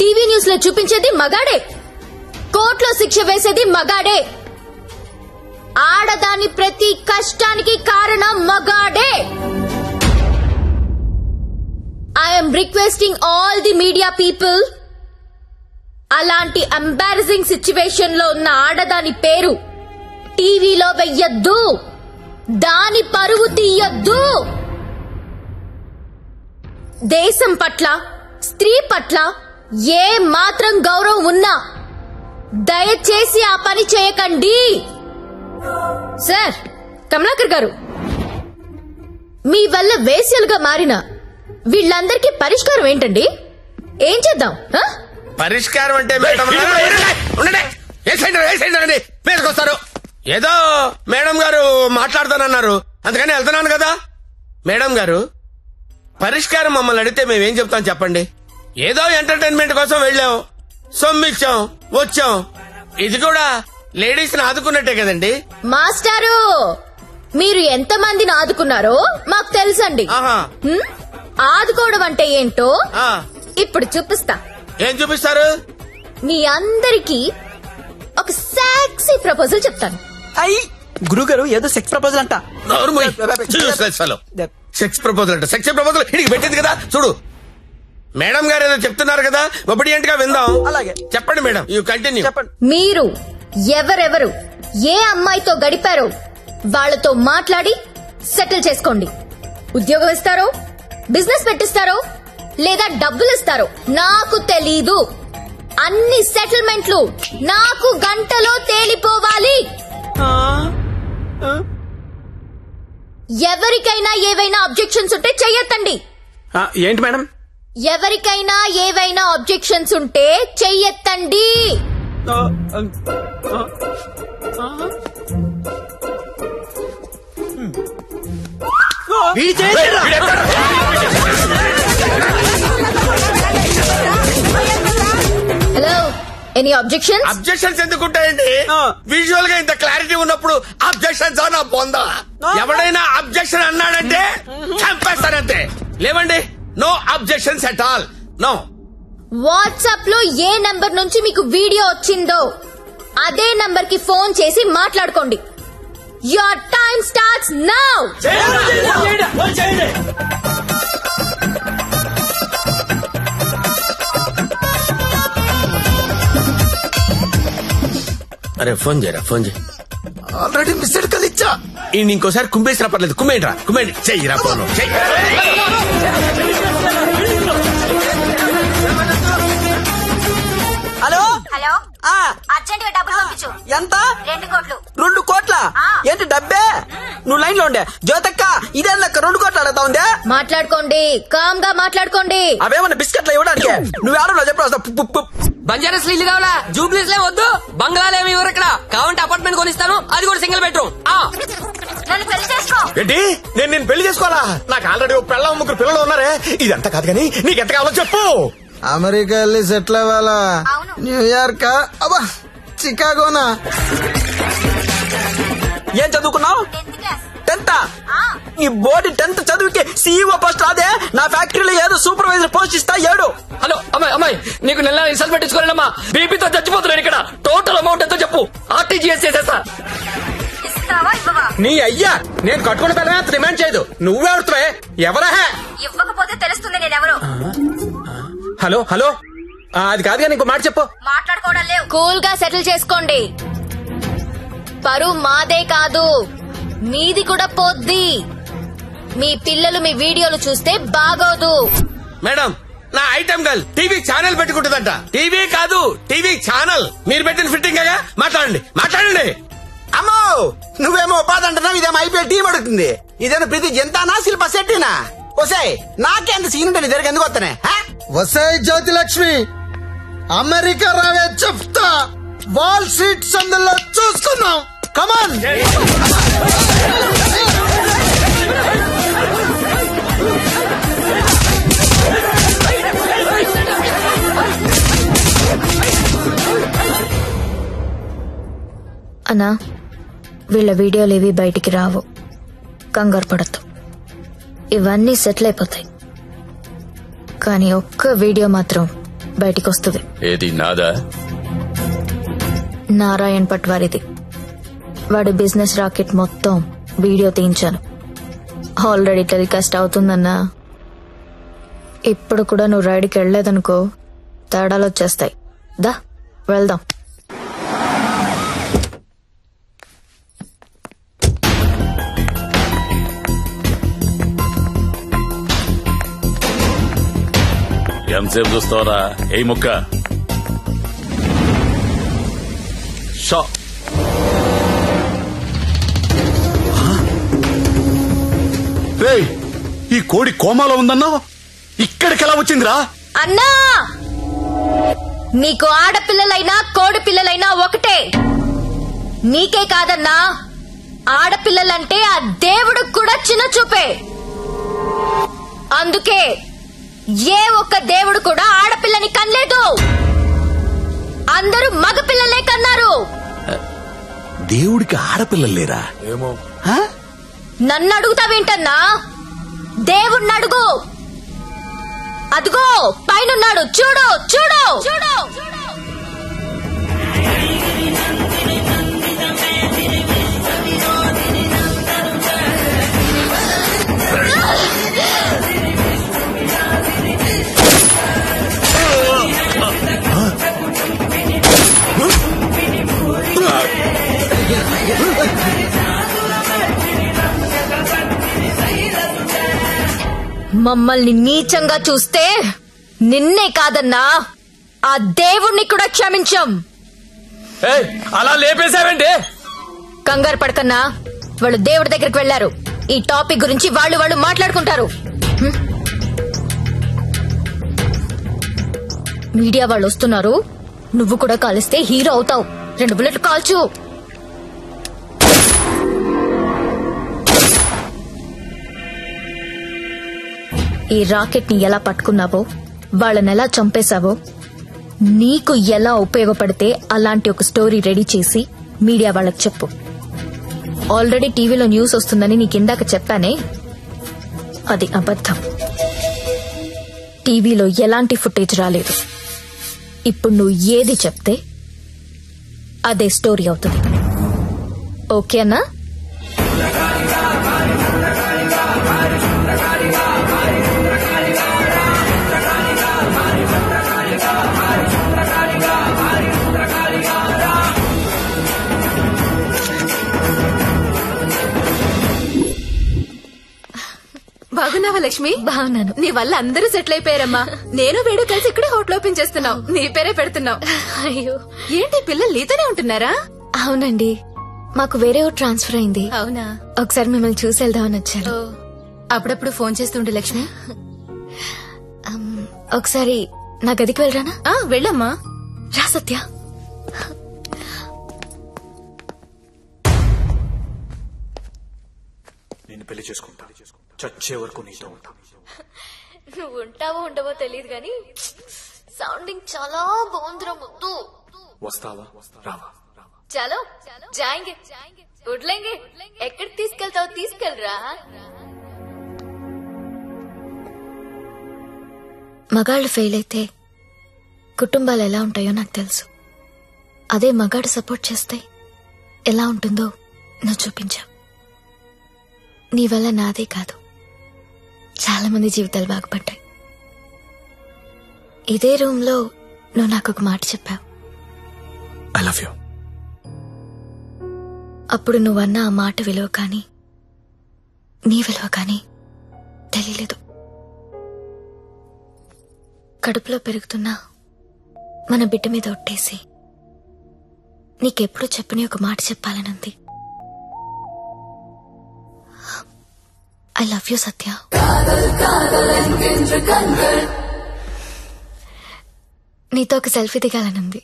టీవీ న్యూస్ లో చూపించేది మగాడే, కోర్టులో శిక్ష వేసేది మగాడే. ఆడదాని ప్రతి కష్టానికి కారణం మగాడే. I'm requesting all the media people, అలాంటి ఎంబారసింగ్ సిచ్యువేషన్ లో ఉన్న ఆడదాని పేరు టీవీలో వెయ్యొద్దు. దాని పరువు తీయొద్దు. దేశం పట్ల, స్త్రీ పట్ల ఏ మాత్రం గౌరవం ఉన్నా దయచేసి ఆ పని చేయకండి. సార్ కమలాకర్ గారు, మీ వల్ల వేశ్యలుగా మారిన వీళ్ళందరికీ పరిష్కారం ఏంటండి? ఏం చేద్దాం? పరిష్కారం అంటే పేరుకొస్తారు. ఏదో మేడం గారు మాట్లాడతానన్నారు, అందుకని వెళ్తున్నాను కదా. మేడం గారు, పరిష్కారం మమ్మల్ని అడిగితే మేమేం చెప్తాం చెప్పండి? ఏదో ఎంటర్టైన్మెంట్ కోసం వెళ్ళాం, సొమ్మిచ్చాం, వచ్చాం. ఇది కూడా లేడీస్ ని ఆదుకున్నట్టే కదండి. మాస్టారు, మీరు ఎంత మందిని ఆదుకున్నారో మాకు తెలుసండి. ఆదుకోవడం అంటే ఏంటో ఇప్పుడు చూపిస్తా. ఏం చూపిస్తారు? మీ అందరికీ ఒక సెక్సీ ప్రపోజల్ చెప్తాను. గురుగారు ఏదో సెక్స్ ప్రపోజల్ అంట. సెక్స్ ప్రపోజల్ అంట. సెక్స్ ప్రపోజల్ ఇడికి పెట్టింది కదా చూడు. మేడం గారు ఏదో చెప్తున్నారు కదా, ఒబిడియంట్ గా విందాం. అలాగే చెప్పండి మేడం, యూ కంటిన్యూ. మీరు ఎవరెవరు ఏ అమ్మాయితో గడిపారో వాళ్లతో మాట్లాడి సెటిల్ చేసుకోండి. ఉద్యోగం ఇస్తారో, బిజినెస్ పెట్టిస్తారో, లేదా డబ్బులు ఇస్తారో నాకు తెలీదు. అన్ని సెటిల్మెంట్లు నాకు గంటలో తేలిపోవాలి. ఎవరికైనా ఏవైనా అబ్జెక్షన్స్ ఉంటే చెయ్యొద్దండి. ఏంటి మేడం? ఎవరికైనా ఏవైనా ఆబ్జెక్షన్స్ ఉంటే చెయ్యెత్తండి. Hello, any objections? అబ్జెక్షన్స్ ఎందుకుంటాయండి? విజువల్ గా ఇంత క్లారిటీ ఉన్నప్పుడు అబ్జెక్షన్స్ నా పొందా. ఎవడైనా అబ్జెక్షన్ అన్నాడంటే చంపేస్తానంతే. లేవండి, no objections at all. No. WhatsApp లో ఏ నంబర్ నుంచి మీకు వీడియో వచ్చిందో అదే నంబర్ కి ఫోన్ చేసి మాట్లాడుకోండి. Your time starts now. అరే ఫోన్ చేయరా, ఫోన్ చేయి. ఆల్రెడీ మిస్డ్ కాల్ ఇచ్చా. ఇంకోసారి కుమ్మేసినా పర్లేదు, కుమ్మేంట్రా, కుమ్మేండి. చెయ్యిరా ఫోన్. హలో హలో, అర్జెంట్ గా డబ్బులు పంపించు. ఎంత? 2 కోట్లు. 2 కోట్ల? ఏంటి డబ్బే? నువ్వు లైన్ లో ఉండే జ్యోతక్క, ఇదే లెక్క 2 కోట్లు అడుగుతా ఉందే. మాట్లాడుకోండి, కామ్ గా మాట్లాడుకోండి. అవేమన్నా బిస్కెట్లు ఇవ్వడానికి నువ్వు చెప్పు. బంజారాస్ ఇల్లు కావాలా? జూబ్లీస్ లే వద్దు, బంగ్లాలేమి ఇవ్వరు ఇక్కడ. కావాలంటే అపార్ట్మెంట్ కొనిస్తాను, అది కూడా సింగిల్ బెడ్రూమ్. నన్ను పెళ్లి చేసుకో. ఏంటి? నేను పెళ్లి చేసుకోవాలా? నాకు ఆల్రెడీ 3 పిల్లలు ఉన్నారే. ఇదంతా కాదు కానీ నీకెంత కావాలో చెప్పు. అమెరికా వెళ్ళి సెటిల్ అవ్వాలా? న్యూయార్క్? అబ్బా, చికాగోనా? ఏం చదువుకున్నావు? 10th? ఈ బోర్డు 10th చదువుకి సీఈఓ పోస్ట్ రాదే? నా ఫ్యాక్టరీలో ఏదో సూపర్వైజర్ పోస్ట్ ఇస్తా. 7. హలో అమ్మాయి, నీకు నెల రిసల్ట్ పెట్టించుకోలేనమ్మా. బీపీతో చచ్చిపోతున్నాను ఇక్కడ. టోటల్ అమౌంట్ ఎంతో చెప్పు, ఆర్టీజీఎస్ చేసేస్తా. నీ అయ్యా, నేను కట్టుకున్న పిల్లమే అంత డిమాండ్ చేయదు. నువ్వెవరుతావే? ఎవరా? ఇవ్వకపోతే తెలుస్తుంది నేనెవరు. హలో, అది కాదు కానీ ఇంకో మాట చెప్పు. మాట్లాడుకోవడం లేవు. కూల్ గా సెటిల్ చేసుకోండి. పరువు మాదే కాదు, మీది కూడా పోద్ది. మీ పిల్లలు మీ వీడియోలు చూస్తే బాగోదు. మేడం, నా ఐటమ్ గర్ల్ టీవీ ఛానల్ పెట్టుకుంటుందంట. టీవీ కాదు, టీవీ ఛానల్. మీరు పెట్టిన ఫిట్టింగ్ గా మాట్లాడండి. అమ్మో, నువ్వేమో ఉపాధి అంటున్నావు, ఇదేమో ఐపీఎల్ టీం అడుగుతుంది. ఇదేమో ప్రతి జంతానా శిల్ప శెట్టినా? వసే, నాకేంత సీన్ ఉంటే నీ దగ్గర ఎందుకు వస్తానే? వసాయి జ్యోతిలక్ష్మి, అమెరికా రావే చెప్తా. వాల్ స్ట్రీట్ సందులో చూసుకుందాం. కమాన్. అన్నా, వీళ్ళ వీడియోలు ఏవి బయటికి రావు, కంగారు పడద్దు. ఇవన్నీ సెటిల్ అయిపోతాయి. కానీ ఒక్క వీడియో మాత్రం బయటికి వస్తుంది. ఏది నాదా? నారాయణ్ పట్వారిది. వాడి బిజినెస్ రాకెట్ మొత్తం వీడియో తీయించాను. ఆల్రెడీ టెలికాస్ట్ అవుతుందన్నా. ఇప్పుడు కూడా నువ్వు రైడ్కి వెళ్ళలేదనుకో, తేడాలు వచ్చేస్తాయి. దా వెళ్దాం. ఎంతసేపు చూస్తావరా? ఏ ముక్క షా. రేయ్, ఈ కోడి కోమాలో ఉందన్నా, ఇక్కడికి ఎలా వచ్చిందిరా? అన్నా, నీకు ఆడపిల్లలైనా కోడి పిల్లలైనా ఒకటే. నీకే కాదన్నా, ఆడపిల్లలంటే ఆ దేవుడు కూడా చిన్న చూపే. అందుకే ఏ ఒక్క దేవుడు కూడా ఆడపిల్లని కనలేదు. అందరూ మగపిల్లలే కన్నారు. దేవుడికి ఆడపిల్లలు లేరా? ఏమో. నన్ను అడుగుతావేంటన్నా? దేవుణ్ణి అడుగు. అదిగో పైనున్నాడు, చూడు చూడు చూడు. మమ్మల్ని నీచంగా చూస్తే నిన్నే కాదన్నా, ఆ దేవుణ్ణి కూడా క్షమించం. అలా లేపేశావేంటి? కంగారు పడకన్నా, వాళ్ళు దేవుడి దగ్గరికి వెళ్లారు. ఈ టాపిక్ గురించి వాళ్ళు మాట్లాడుకుంటారు. మీడియా వాళ్ళు వస్తున్నారు, నువ్వు కూడా కాలిస్తే హీరో అవుతావు. 2 బుల్లెట్లు కాల్చు. ఈ రాకెట్ ని ఎలా పట్టుకున్నావో, వాళ్ళని ఎలా చంపేశావో, నీకు ఎలా ఉపయోగపడితే అలాంటి ఒక స్టోరీ రెడీ చేసి మీడియా వాళ్ళకి చెప్పు. ఆల్రెడీ టీవీలో న్యూస్ వస్తుందని నీకిందాక చెప్పానే, అది అబద్ధం. టీవీలో ఎలాంటి ఫుటేజ్ రాలేదు. ఇప్పుడు నువ్వు ఏది చెప్తే అదే స్టోరీ అవుతుంది. ఓకేనా? బాగున్నావా లక్ష్మి? బాగున్నాను. నీ వల్ల అందరూ సెటిల్ అయిపోయారమ్మా. నేను వీడు కలిసి ఇక్కడే హోటల్ ఓపెన్ చేస్తున్నావు. నీ పేరే పెడుతున్నావు. అయ్యో, ఏంటి పిల్లలు నీతోనే ఉంటున్నారా? అవునండి, మాకు వేరే ఊరు ట్రాన్స్ఫర్ అయింది. అవునా? ఒకసారి మిమ్మల్ని చూసి వెళ్దామని వచ్చాను. అప్పుడప్పుడు ఫోన్ చేస్తుండే లక్ష్మి. ఒకసారి నా గదికి వెళ్ళరానా? వెళ్ళమ్మా. రా సత్య. నేను పెళ్లి చేసుకుంటా, చచ్చే వరకు నీతో ఉంటా. నువ్వు ఉంటావో ఉండవో తెలియదు గాని సౌండింగ్ చాలా బాగుందిరా ముద్దు. వస్తావా రావా? చలో జాయింగే, ఉడ్లేంగే. ఎక్కడికి తీసుకెళ్తావు? తీసుకెళ్ళరా. మగాళ్ళు ఫెయిల్ అయితే కుటుంబాలు ఎలా ఉంటాయో నాకు తెలుసు. అదే మగాడు సపోర్ట్ చేస్తే ఎలా ఉంటుందో నువ్వు చూపించావు. నీ వల్ల నాదే కాదు, చాలా మంది జీవితాలు బాగుపడ్డాయి. ఇదే రూమ్ లో నువ్వు నాకు ఒక మాట చెప్పావు. I love you. అప్పుడు నువ్వన్న ఆ మాట విలువ కానీ నీ విలువ కానీ తెలియలేదు. కడుపులో పెరుగుతున్నా మన బిడ్డ మీద ఒట్టేసి నీకెప్పుడు చెప్పని ఒక మాట చెప్పాలనుంది. ఐ లవ్ యూ సత్య. నీతో ఒక సెల్ఫీ దిగాలనుంది.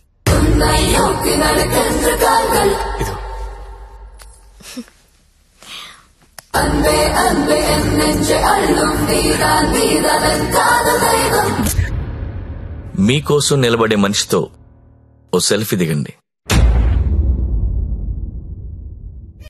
మీకోసం నిలబడే మనిషితో ఓ సెల్ఫీ దిగండి.